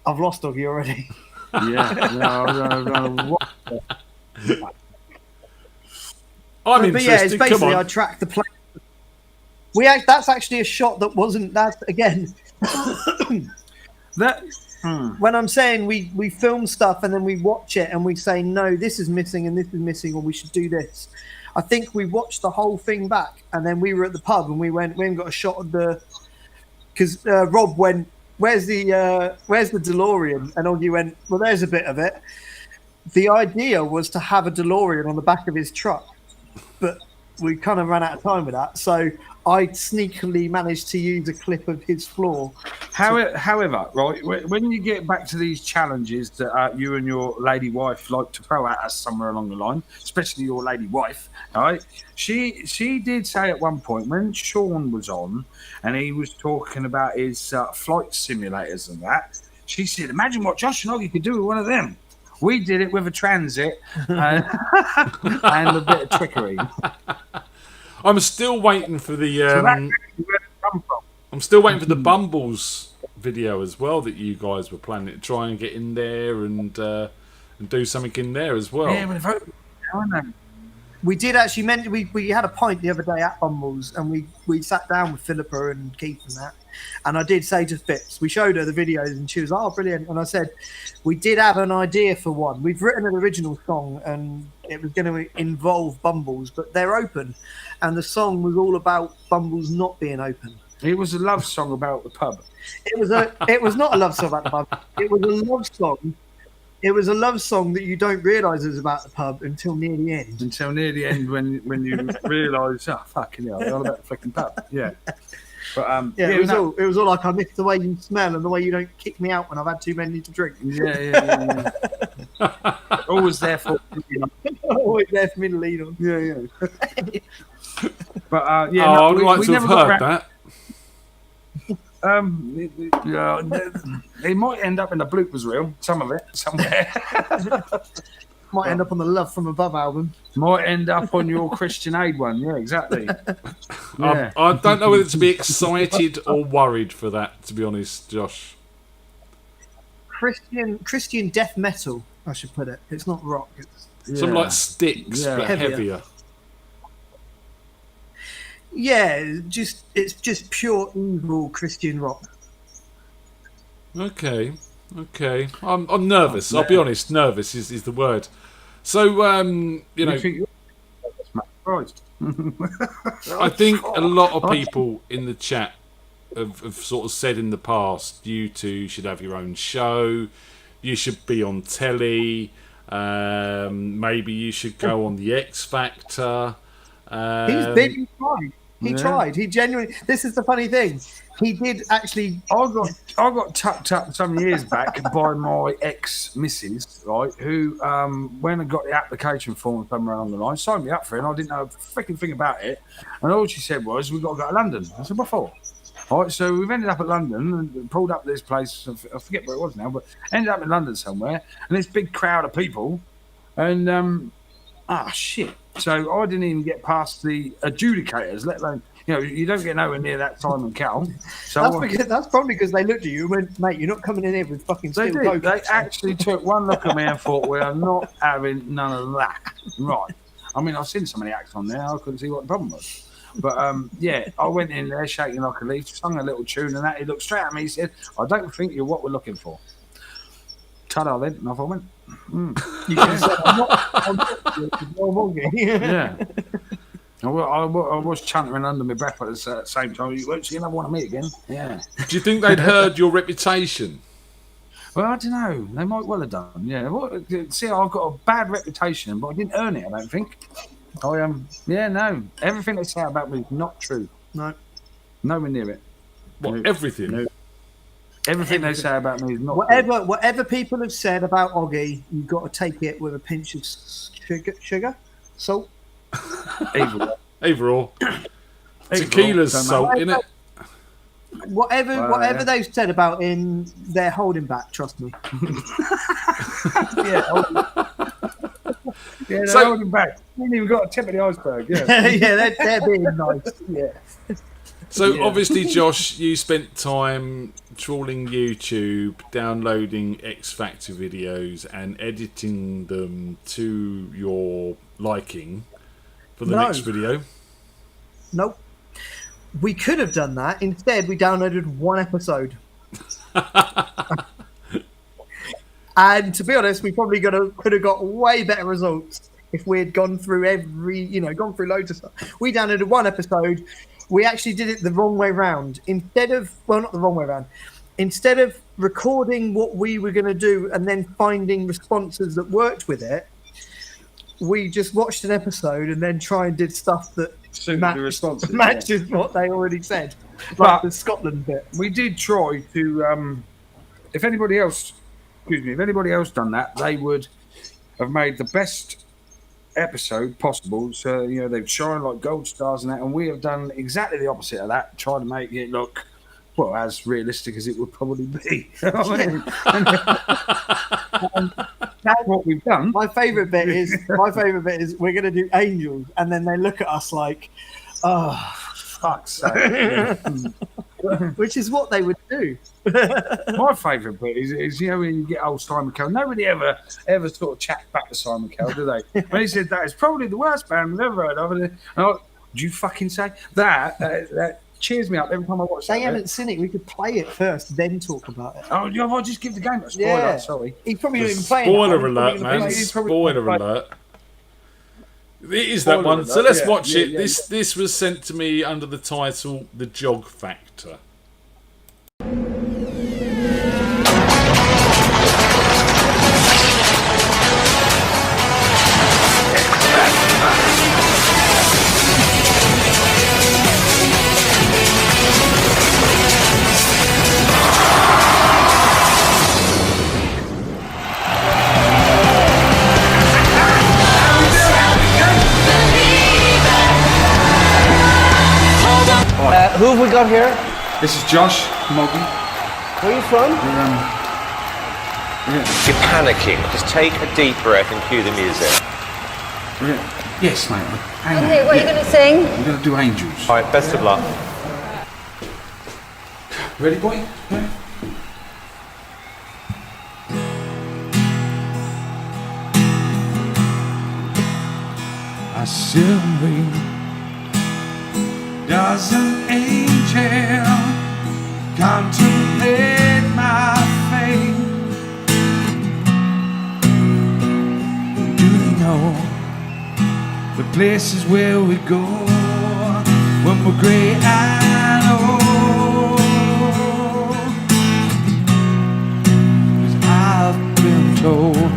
I've lost Oggy already. Yeah. No. I'm But yeah, it's interested. Come basically I on. tracked the plane. That's actually a shot that wasn't... That's, again... When I'm saying we film stuff and then we watch it and we say, no, this is missing and this is missing, or we should do this. I think we watched the whole thing back and then we were at the pub and we haven't got a shot of the... Because Rob went, where's the DeLorean? And Oggy went, well, there's a bit of it. The idea was to have a DeLorean on the back of his truck, but we kind of ran out of time with that. So I sneakily managed to use a clip of his floor. However, right, when you get back to these challenges that you and your lady wife like to throw at us somewhere along the line, especially your lady wife, right? She did say at one point when Sean was on and he was talking about his flight simulators and that, she said, imagine what Josh and Oggy could do with one of them. We did it with a transit and a bit of trickery. I'm still waiting for the... So that's where it come from. I'm still waiting for the Bumbles video as well that you guys were planning to try and get in there and do something in there as well. Yeah, but if I know. We did actually mention we had a pint the other day at Bumbles and we sat down with Philippa and Keith and that, and I did say to Fitz, we showed her the videos and she was like, oh, brilliant, and I said we did have an idea for one. We've written an original song and it was going to involve Bumbles, but they're open, and the song was all about Bumbles not being open. It was a love song about the pub. It was not a love song about the pub. It was a love song. It was a love song that you don't realise is about the pub until near the end. Until near the end, when you realise, oh fucking hell, they're all about the fucking pub. Yeah, but it was all like, I miss the way you smell and the way you don't kick me out when I've had too many to drink. Yeah. Always there for always there for me to lean on. Yeah. But yeah, I'd like to have heard that. It might end up in the bloopers reel, some of it, somewhere. Might end up on the Love From Above album. Might end up on your Christian Aid one, yeah, exactly. Yeah. I don't know whether to be excited or worried for that, to be honest, Josh. Christian death metal, I should put it. It's not rock. It's Something like Sticks, but heavier. Yeah, it's just pure evil Christian rock. Okay. I'm nervous. I'll be honest. Nervous is the word. So you know, Christ. I think a lot of people in the chat have sort of said in the past, you two should have your own show, you should be on telly, maybe you should go on the X Factor. He's been, he tried. He tried. He genuinely. This is the funny thing. He did actually. I got tucked up some years back by my ex-missus, right? Who, when I got the application form somewhere along the line, signed me up for it, and I didn't know a freaking thing about it. And all she said was, "We've got to go to London." I said, "What for?" All right, so we've ended up at London and pulled up this place. I forget where it was now, but ended up in London somewhere, and this big crowd of people, and shit. So I didn't even get past the adjudicators, let alone, you don't get nowhere near that Simon Cowell. So that's probably because they looked at you and went, "Mate, you're not coming in here with fucking steel toe." They actually took one look at me and thought, "We are not having none of that." Right. I mean, I've seen so many acts on there, I couldn't see what the problem was. But I went in there shaking like a leaf, sung a little tune, and that. He looked straight at me. He said, "I don't think you're what we're looking for." Ta-da then, and off I went. You can say, I'm not Yeah. I was chanting under my breath at the same time. You won't see another one of me again. Yeah. Do you think they'd heard your reputation? Well, I don't know. They might well have done. Yeah. See, I've got a bad reputation, but I didn't earn it. I don't think. No. Everything they say about me is not true. No. Nowhere near it. What? No. Everything? No. Everything they say about me is not whatever people have said about Oggy, you've got to take it with a pinch of sugar, salt. Either or. Tequila's salt, innit? Whatever they've said about him, they're holding back. Trust me. They're holding back. We ain't even got a tip of the iceberg. Yeah, yeah, they're being nice. Yeah. So obviously, Josh, you spent time trawling YouTube, downloading X Factor videos, and editing them to your liking for the next video. Nope. We could have done that. Instead, we downloaded one episode. And to be honest, we probably could have got way better results if we had gone through loads of stuff. We downloaded one episode. We actually did it the wrong way round. Not the wrong way round. Instead of recording what we were going to do and then finding responses that worked with it, we just watched an episode and then try and did stuff that matches what they already said. Like the Scotland bit. We did try to, if anybody else done that, they would have made the best episode possible. So, they'd shine like gold stars and that, and we have done exactly the opposite of that, trying to make it look, well, as realistic as it would probably be. That's what we've done. My favourite bit is we're going to do angels, and then they look at us like, "Oh, fuck's sake." Which is what they would do. My favourite bit is when you get old Simon Cowell. Nobody ever sort of chat back to Simon Cowell, do they? When he said that, it's probably the worst band I've ever heard of. And I'm like, "Did you fucking say that?" That cheers me up every time I watch that. They haven't seen it. We could play it first, then talk about it. Oh, I'll just give the game a spoiler. Yeah. Sorry. He's probably not even playing. Spoiler alert, man. Spoiler alert. It is that one. So let's watch it. This was sent to me under the title The Jog Factor. Who have we got here? This is Josh Moggy. Where are you from? You're panicking. Just take a deep breath and cue the music. Yes, mate. Okay, what are you going to sing? I'm going to do Angels. All right, best of luck. Ready, boy? Yeah. I simply does an angel contemplate my fate? Do they know the places where we go when we're gray and old. 'Cause I've been told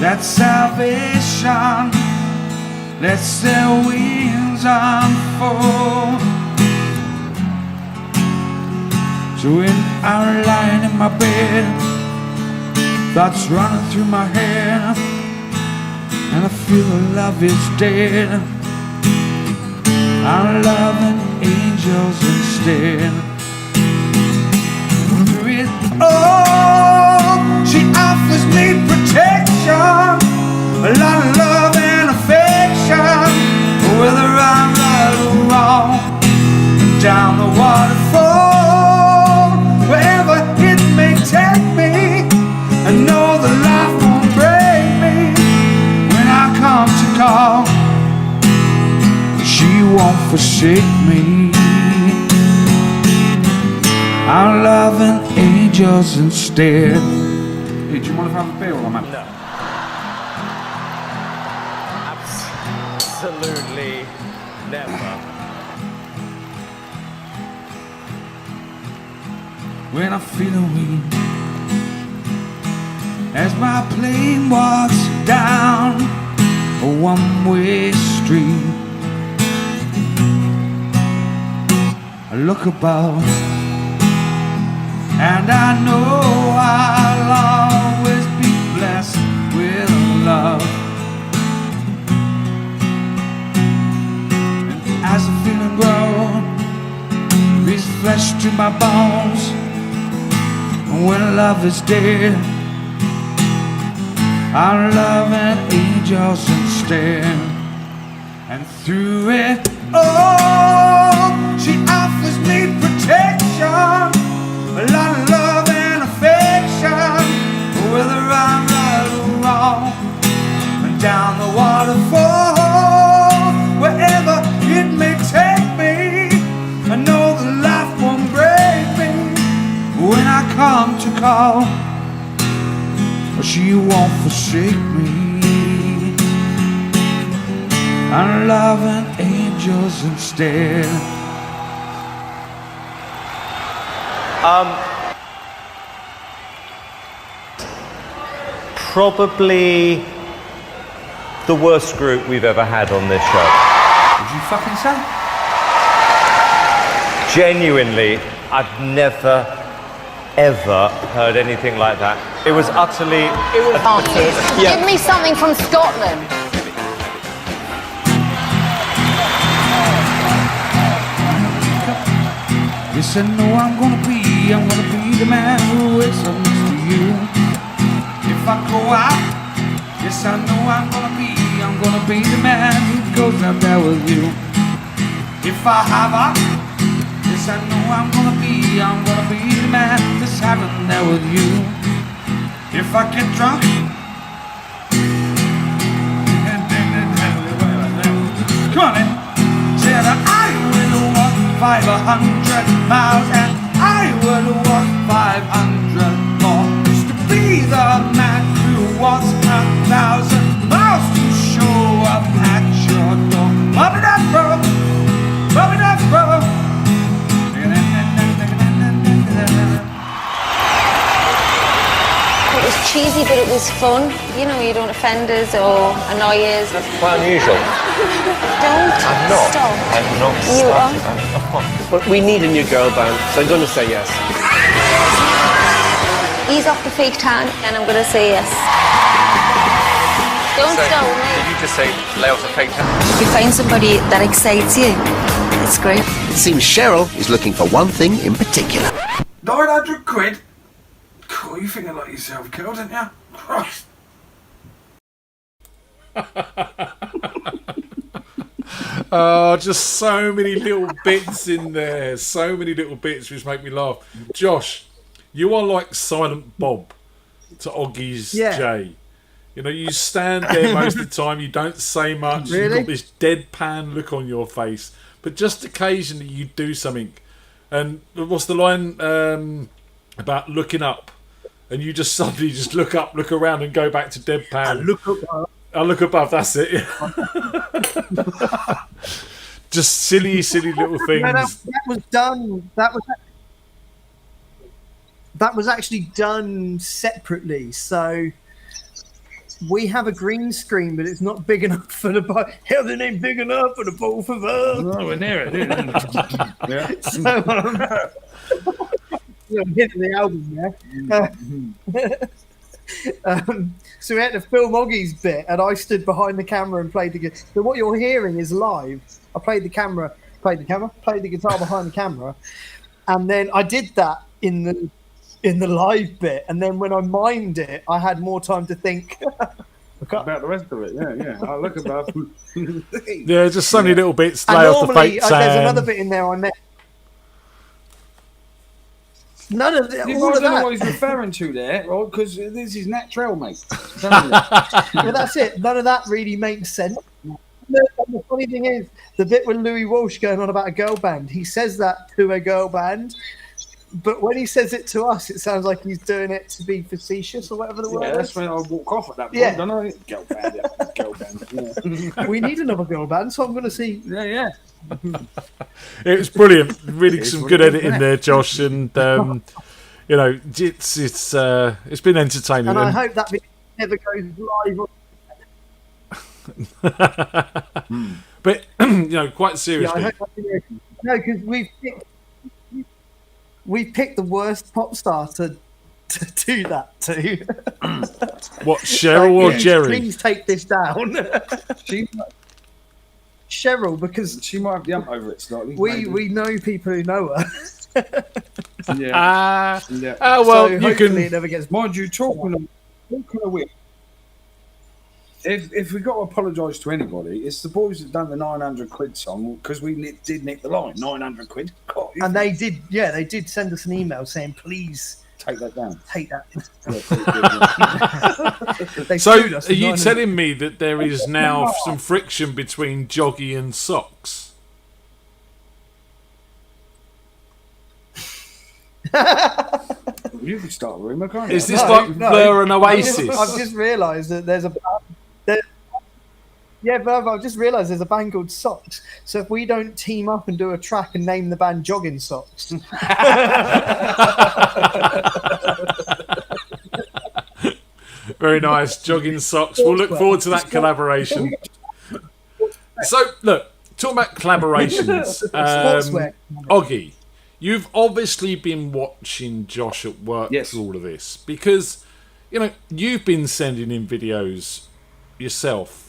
that salvation lets their wings unfold. So when I'm lying in my bed, thoughts running through my head, and I feel love is dead, I'm loving angels instead. Through it all, she offers me protection, a lot of love and affection, whether I'm right or wrong. Down the waterfall, wherever it may take me, I know the life won't break me. When I come to call, she won't forsake me. I'm loving angels instead. Hey, do you want to have a beer or man? No. Absolutely never. When I'm feeling weak, as my plane walks down a one-way street, I look about and I know I'll always be blessed with love. And as the feeling grows, breathes flesh to my bones. And when love is dead, I'm loving angels instead. And through it all, she offers me protection, a lot of love and affection, whether I'm right or wrong. And down the waterfall, wherever it may take me, I know the life won't break me. When I come to call, she won't forsake me. I'm loving angels instead. Probably the worst group we've ever had on this show. Did you fucking say? Genuinely, I've never, ever heard anything like that. It was utterly... It was artist. Yeah. Give me something from Scotland. Yes, I know I'm gonna be the man who wakes up next to you. If I go out, yes, I know I'm gonna be the man who goes out there with you. If I have a, yes, I know I'm gonna be the man that's having there with you. If I get drunk, come on then, said I will walk 500 miles and I will walk 500 more just to be the man who walks 1,000 miles to show up at your door. Bobby that bro, Bobby that bro. It was cheesy, but it was fun. You know, you don't offend us or annoy us. That's quite unusual. Don't I'm not. stop. I'm not. You are. But we need a new girl band, so I'm going to say yes. Ease off the fake tan, and I'm going to say yes. Don't stone me. Did you just say lay off the fake tan? If you find somebody that excites you, it's great. It seems Cheryl is looking for one thing in particular. 900 quid? Cool, you think a lot of yourself, girl, don't you? Christ. Oh, just so many little bits in there. So many little bits which make me laugh. Josh, you are like Silent Bob to Oggy's Jay. You know, you stand there most of the time. You don't say much. Really? You've got this deadpan look on your face. But just occasionally you do something. And what's the line about looking up? And you just suddenly just look up, look around and go back to deadpan. Look up. I look above. That's it. Just silly little things. No, that was done. That was actually done separately. So we have a green screen, but it's not big enough for the ball. Hell, they ain't big enough for the both of us. No, we're near it. Yeah. So hitting the album there. So we had to film Oggy's bit, and I stood behind the camera and played the guitar. So what you're hearing is live. I played the guitar behind the camera, and then I did that in the live bit. And then when I mimed it, I had more time to think about the rest of it. Yeah. I look about. Yeah, just so many little bits. And Lay off the normally, fake there's sand. another bit in there I met. None of the, You all guys of don't know that. what he's referring to there, right? Because this is natural, mate. Well, that's it. None of that really makes sense. The funny thing is, the bit with Louis Walsh going on about a girl band, he says that to a girl band, but when he says it to us, it sounds like he's doing it to be facetious or whatever the word Yeah, is. that's when I walk off at that point, Yeah. don't I? Girl band. Yeah. We need another girl band, so I'm going to see. Yeah. It was brilliant. Really, some good brilliant, editing there, Josh, and it's been entertaining. And I hope that video never goes live. But quite Yeah, seriously, I hope that video. No, because we've picked the worst pop star to do that to. what, Cheryl or Jerry? Please take this down. Cheryl, because she might have the ump over it slightly. We know people who know her. Yeah. Well, So you hopefully can. it never gets. Mind you, talking of which, if we got to apologise to anybody, it's the boys that done the 900 quid song because we did nick the line. 900 quid. God, And they did send us an email saying, please take that down. take that. Yeah, They So, sued us are for you 900. telling me that there is now some friction between Joggy and Socks? you can start a rumour, can't you? Is this like Blur and Oasis? I've just realised that there's a. Yeah, but I've just realised there's a band called Socks. So if we don't team up and do a track and name the band Jogging Socks, Very nice, Jogging Socks. We'll look forward to that collaboration. So, look, talking about collaborations, Sportswear. Oggy, you've obviously been watching Josh at work for all of this because, you've been sending in videos yourself.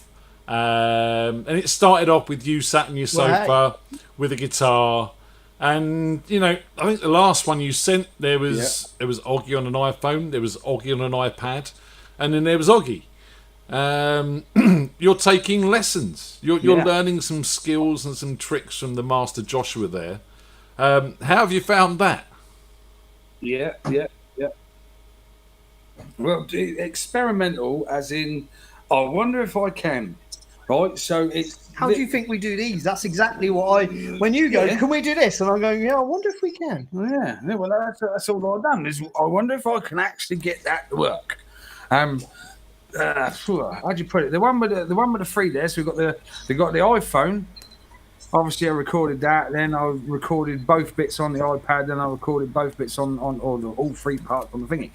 And it started off with you sat on your sofa with a guitar. And, I think the last one you sent, there was Oggy on an iPhone, there was Oggy on an iPad, and then there was Oggy. You're taking lessons. You're learning some skills and some tricks from the master Joshua there. How have you found that? Yeah. Well, experimental, as in, I wonder if I can. Right, so it's. how do you think we do these? That's exactly what when you go, can we do this? And I'm going, yeah, I wonder if we can. Yeah, well, that's all I've done. Is I wonder if I can actually get that to work. How'd you put it? The one with the three there. So they got the iPhone. Obviously, I recorded that. Then I recorded both bits on the iPad. Then I recorded both bits on all three parts on the thingy.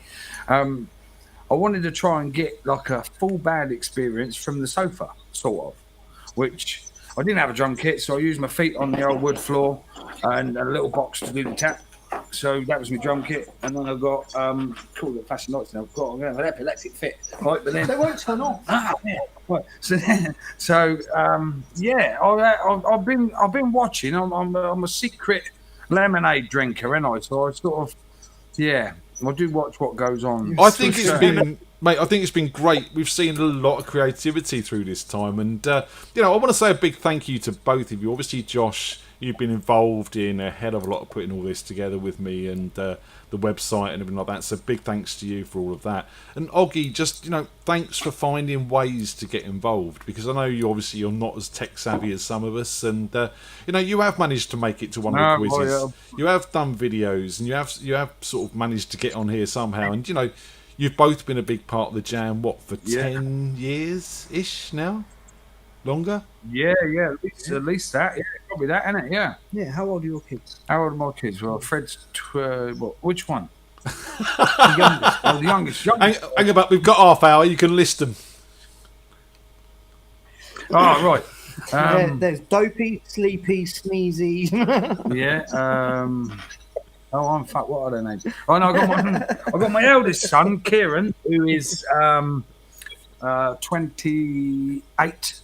I wanted to try and get like a full band experience from the sofa, sort of, which I didn't have a drum kit, so I used my feet on the old wood floor and a little box to do the tap. So that was my drum kit, and then I've got called it flashing lights. Now I've got an epileptic fit, right? But then They won't turn off. yeah. Right. I've been watching. I'm a secret lemonade drinker, ain't I? So I sort of, I do watch what goes on. I think it's been, mate. I think it's been great. We've seen a lot of creativity through this time, and I want to say a big thank you to both of you. Obviously, Josh, you've been involved in a hell of a lot of putting all this together with me and the website and everything like that. So big thanks to you for all of that. And Oggy, just thanks for finding ways to get involved, because I know you're not as tech savvy as some of us, and you have managed to make it to one of the quizzes. You have done videos, and you have sort of managed to get on here somehow, and you you've both been a big part of the Jam. What, for Yeah. 10 years ish now? Longer? Yeah, at least that. Yeah, probably that, isn't it? Yeah. Yeah, how old are your kids? How old are my kids? Well, Fred's which one? The youngest. Oh, the youngest. Hang about, we've got half hour. You can list them. Oh, right. There's Dopey, Sleepy, Sneezy. Yeah. Oh, I'm fuck. What are their names? Oh no, I got my eldest son, Kieran, who is 28.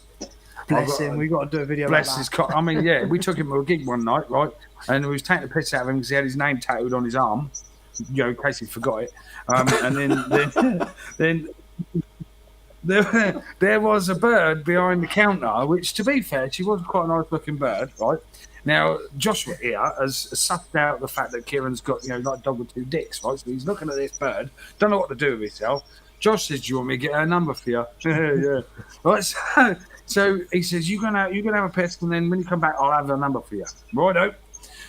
Bless him. We got to do a video. Bless about his. that. I mean, yeah, we took him to a gig one night, right? And we was taking the piss out of him because he had his name tattooed on his arm, in case he forgot it. And then there was a bird behind the counter, which, to be fair, she was quite a nice-looking bird, right? Now, Joshua here has sussed out the fact that Kieran's got, like a dog with two dicks, right? So he's looking at this bird, don't know what to do with himself. Josh says, "Do you want me to get her number for you?" Yeah. Right. So he says, "You're gonna have a piss, and then when you come back, I'll have her number for you." Righto.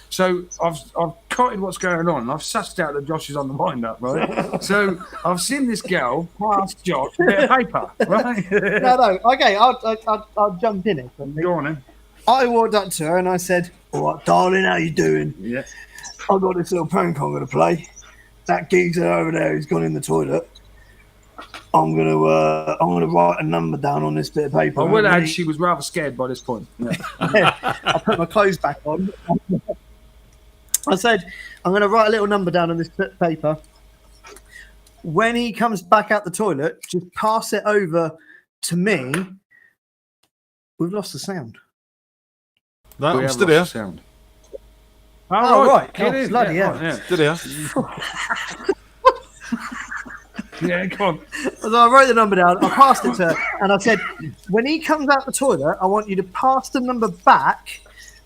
So I've cotted what's going on. I've sussed out that Josh is on the wind-up, right? So I've seen this girl pass Josh a bit of paper, right? No. Okay, I'll jump in it. Go on then. I walked up to her and I said, "All right, darling, how you doing? Yeah. I've got this little prank I'm going to play. That geezer over there who's gone in the toilet. I'm gonna write a number down on this bit of paper." I will add, she was rather scared by this point. Yeah. I put my clothes back on. I said, "I'm going to write a little number down on this bit of paper. When he comes back out the toilet, just pass it over to me." We've lost the sound. No, We I'm have still lost here. the sound. Oh, right. It is. Bloody hell. Right, yeah. Still here. Yeah, come on. So I wrote the number down, I passed it to her, and I said, "When he comes out the toilet, I want you to pass the number back,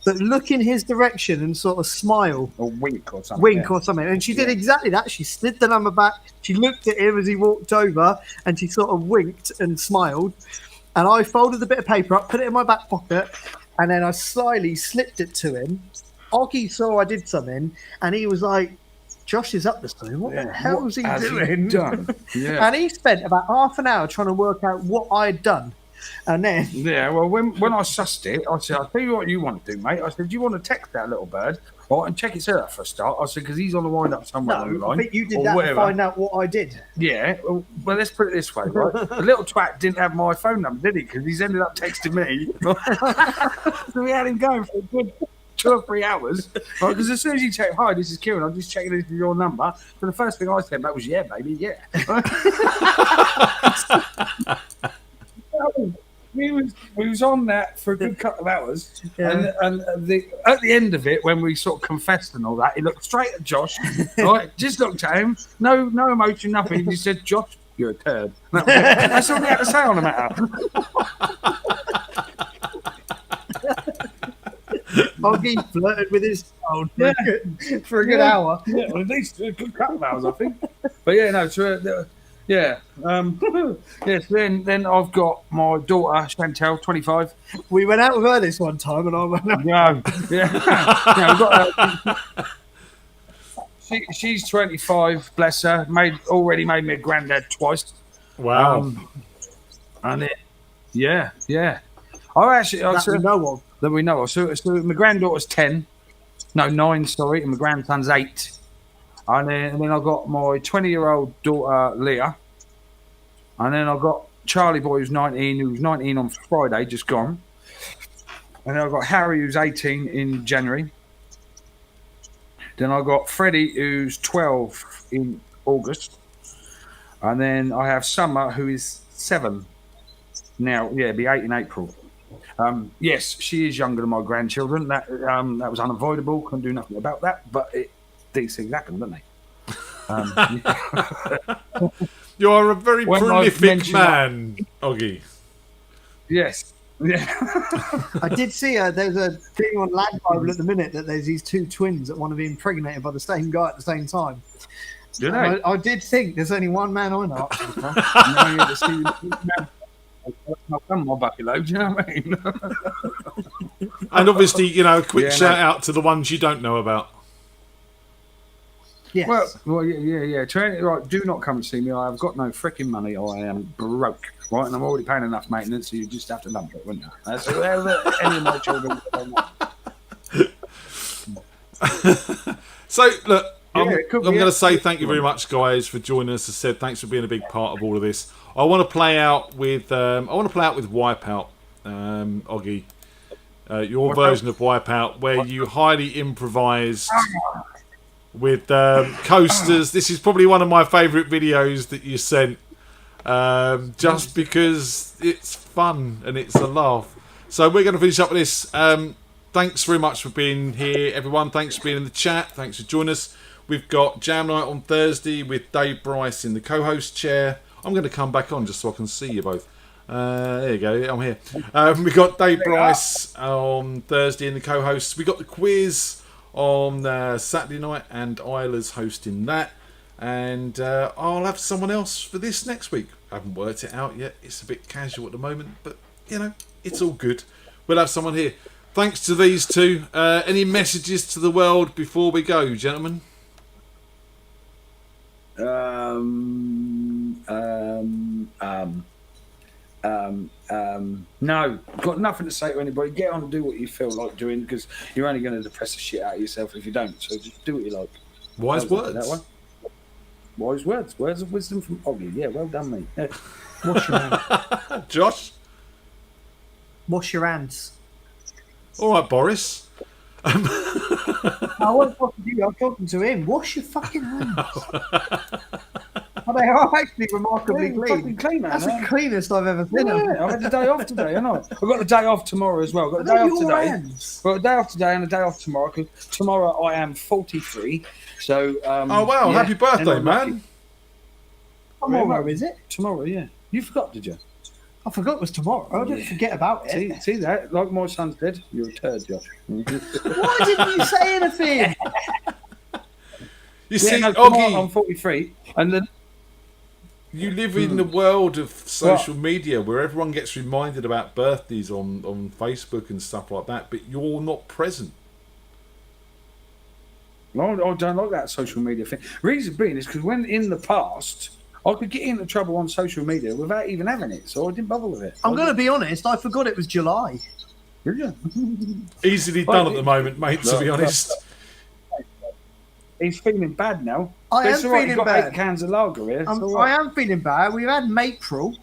but look in his direction and sort of smile." Or wink or something. Wink or something. And she did exactly that. She slid the number back, she looked at him as he walked over, and she sort of winked and smiled. And I folded the bit of paper up, put it in my back pocket, and then I slyly slipped it to him. Oggy saw I did something, and he was like, "Josh is up this time. What the hell is he doing?" Yeah. And he spent about half an hour trying to work out what I'd done. And then... Yeah, well, when I sussed it, I said, "I'll tell you what you want to do, mate." I said, "Do you want to text that little bird? Right, and check its ear for a start." I said, "Because he's on the wind-up somewhere on the No, line." but you did or that whatever. to find out what I did. Yeah, well, let's put it this way, right? The little twat didn't have my phone number, did he? Because he's ended up texting me. So we had him going for a good 2 or 3 hours. Right? Because as soon as you check, "Hi, this is Kieran, I'm just checking this is your number." So the first thing I said back was, "Yeah, baby, yeah." We was on that for a good couple of hours, and at the end of it, when we sort of confessed and all that, he looked straight at Josh, right? Just looked at him, no emotion, nothing. He just said, "Josh, you're a turd." That's all we had to say on the matter. Oggy flirted with his phone for a good hour. Yeah, well, at least a good couple of hours, I think. But yeah, no, so, yeah. Yes, then I've got my daughter, Chantel, 25. We went out with her this one time, and I went out. No, yeah. We've got she's 25, bless her. Already made me a granddad twice. Wow. And yeah. I actually that we know of. So my granddaughter's 10. No, 9, sorry, and my grandson's 8. And then I've got my 20-year-old daughter, Leah. And then I've got Charlie boy, who's 19 on Friday, just gone. And then I've got Harry, who's 18 in January. Then I've got Freddie, who's 12 in August. And then I have Summer, who is 7 now. Yeah, be 8 in April. Yes, she is younger than my grandchildren. That was unavoidable. Couldn't do nothing about that. But these things happen, don't they? You are a very prolific man, Oggy. Yes. Yeah. I did see there's a thing on Land Bible at the minute that there's these 2 twins that want to be impregnated by the same guy at the same time. Do they? I did think there's only one man I know. I've done my bucket load, do you know what I mean? And obviously, a quick shout out to the ones you don't know about. Yes. Well, yeah. Right, do not come and see me. I have got no freaking money. I am broke, right? And I'm already paying enough maintenance, so you just have to lump it, wouldn't you? That's whatever any of my children. So, look, I'm it could going be to a- say thank you very much, guys, for joining us. As I said, thanks for being a big part of all of this. I want to play out with Wipeout, Oggy. Your version of Wipeout, where you highly improvised with coasters. This is probably one of my favourite videos that you sent, just because it's fun and it's a laugh. So we're going to finish up with this. Thanks very much for being here, everyone. Thanks for being in the chat. Thanks for joining us. We've got Jam Night on Thursday with Dave Bryce in the co-host chair. I'm going to come back on just so I can see you both. There you go. I'm here. We got Dave Bryce on Thursday in the co-hosts. We got the quiz on Saturday night, and Isla's hosting that. And I'll have someone else for this next week. I haven't worked it out yet. It's a bit casual at the moment, but you know, it's all good. We'll have someone here. Thanks to these two. Any messages to the world before we go, gentlemen? No, got nothing to say to anybody. Get on and do what you feel like doing, because you're only going to depress the shit out of yourself if you don't. So just do what you like. Wise words. That one. Wise words. Words of wisdom from Oggy. Yeah, well done, mate. Yeah. Wash your hands. Josh? Wash your hands. All right, Boris. I wasn't talking to you. I'm talking to him. Wash your fucking hands. They are actually remarkably clean. Clean, man. That's the cleanest I've ever seen them. Yeah, I've had the day off today, haven't I? I've got the day off tomorrow as well. I've got the day off today. Got a day off today and a day off tomorrow, because tomorrow I am 43. So. Oh wow! Yeah. Happy birthday, man! Tomorrow, is it? Tomorrow, yeah. You forgot, did you? I forgot it was tomorrow. I didn't forget about it. See that? Like my son said, you're a turd, Josh. Why didn't you say anything? You see, tomorrow Oggy, I'm 43, and then. You live in the world of social media where everyone gets reminded about birthdays on Facebook and stuff like that, but you're not present. No, I don't like that social media thing. Reason being is because when in the past, I could get into trouble on social media without even having it, so I didn't bother with it. I'm going to be honest, I forgot it was July. Did you? Easily done at the moment, mate, to be honest. He's feeling bad now. I am feeling You've got bad. 8 cans of lager here. I am feeling bad. We've had April.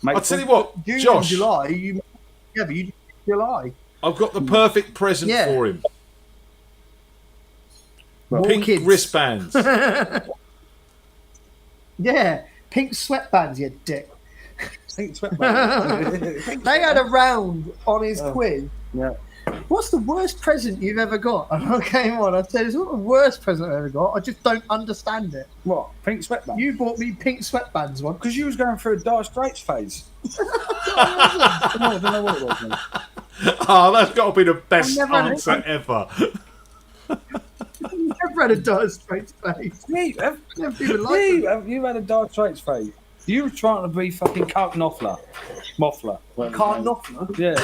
I'll tell you what, June Josh. and July. You did July. I've got the perfect present for him. More Pink kids. wristbands. Yeah, pink sweatbands, you dick. Pink sweatbands. They had a round on his quiz. Yeah. What's the worst present you've ever got? And I came on. I said, it's not the worst present I've ever got. I just don't understand it. What? Pink sweatbands? You bought me pink sweatbands once. Because you was going through a Dire Straits phase. I don't know what it was, mate. Oh, that's got to be the best never had answer ever. I've never had a Dire Straits phase. You have. Never even liked them. You've had a Dire Straits phase. You were trying to be fucking Count Knopfler. Moffler. Can't Knopfler? Yeah.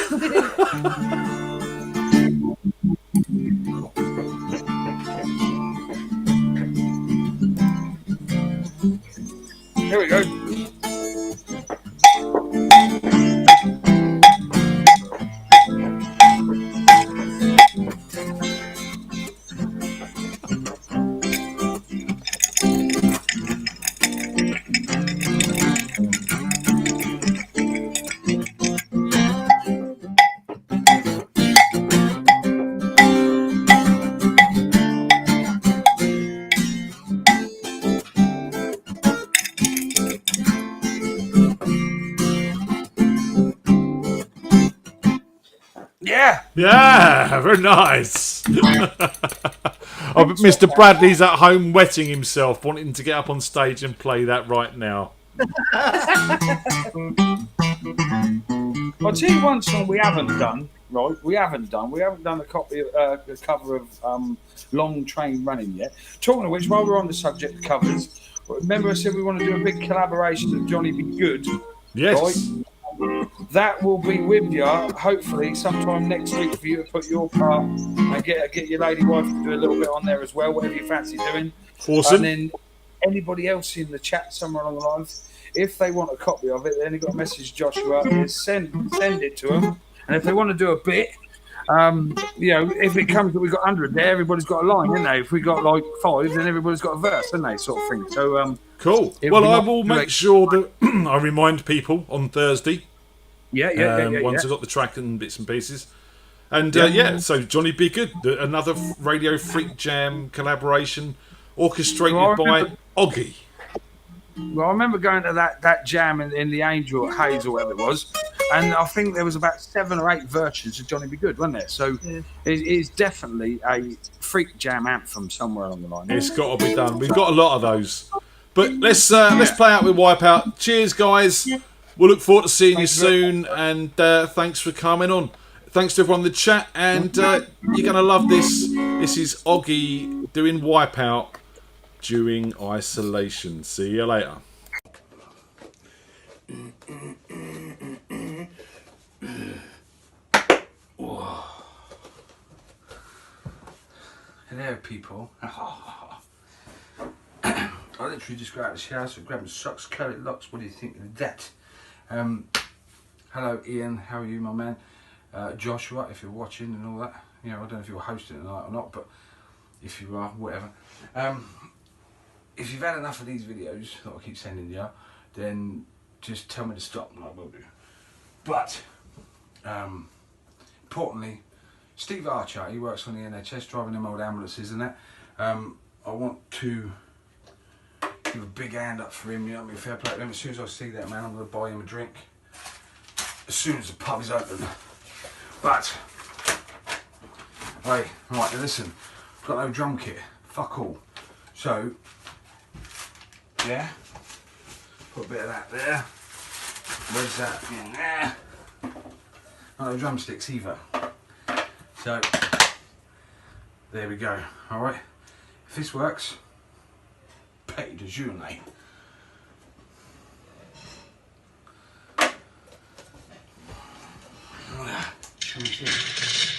Here we go. Yeah, very nice. Oh, but Mr. Bradley's at home wetting himself, wanting to get up on stage and play that right now. I'll tell you one song we haven't done, right? We haven't done a cover of Long Train Running yet. Talking of which, while we're on the subject of covers, remember I said we want to do a big collaboration with Johnny Be Good? Yes. Right? that will be with you hopefully sometime next week for you to put your part and get your lady wife to do a little bit on there as well, whatever you fancy doing. Awesome. And then anybody else in the chat somewhere along the lines, if they want a copy of it, then you've got to message Joshua, send it to them. And if they want to do a bit, you know, if it comes that we've got 100 there, everybody's got a line, haven't they? If we got like 5, then everybody's got a verse, haven't they? Sort of thing. So cool. Well, I will make sure that I remind people on Thursday. Once I've got the track and bits and pieces. And so Johnny Be Good, another Radio Freak Jam collaboration orchestrated by Oggy. Well, I remember going to that jam in the Angel at Hayes or whatever it was, and I think there was about 7 or 8 versions of Johnny Be Good, wasn't there? So it's definitely a Freak Jam anthem somewhere along the line. It's got to be done. We've got a lot of those. But let's play out with Wipeout. Cheers, guys. We'll look forward to seeing you soon, and thanks for coming on. Thanks to everyone in the chat, and you're going to love this. This is Oggy doing Wipeout during isolation. See you later. Hello, people. I literally just got out of the shower, so grab my socks, curly locks. What do you think of that? Hello, Ian. How are you, my man? Joshua, if you're watching and all that. You know, I don't know if you're hosting tonight or not, but if you are, whatever. If you've had enough of these videos that I keep sending you, then just tell me to stop and I will do. But, importantly, Steve Archer, he works on the NHS driving them old ambulances and that. I want to give a big hand up for him, you know what I mean, fair play to him. As soon as I see that man, I'm going to buy him a drink. As soon as the pub is open. But, hey, right, now listen, I've got no drum kit, fuck all. So, yeah, put a bit of that there. Where's that? Yeah. No drumsticks either. So, there we go, alright. If this works, pay de journée. Let me see.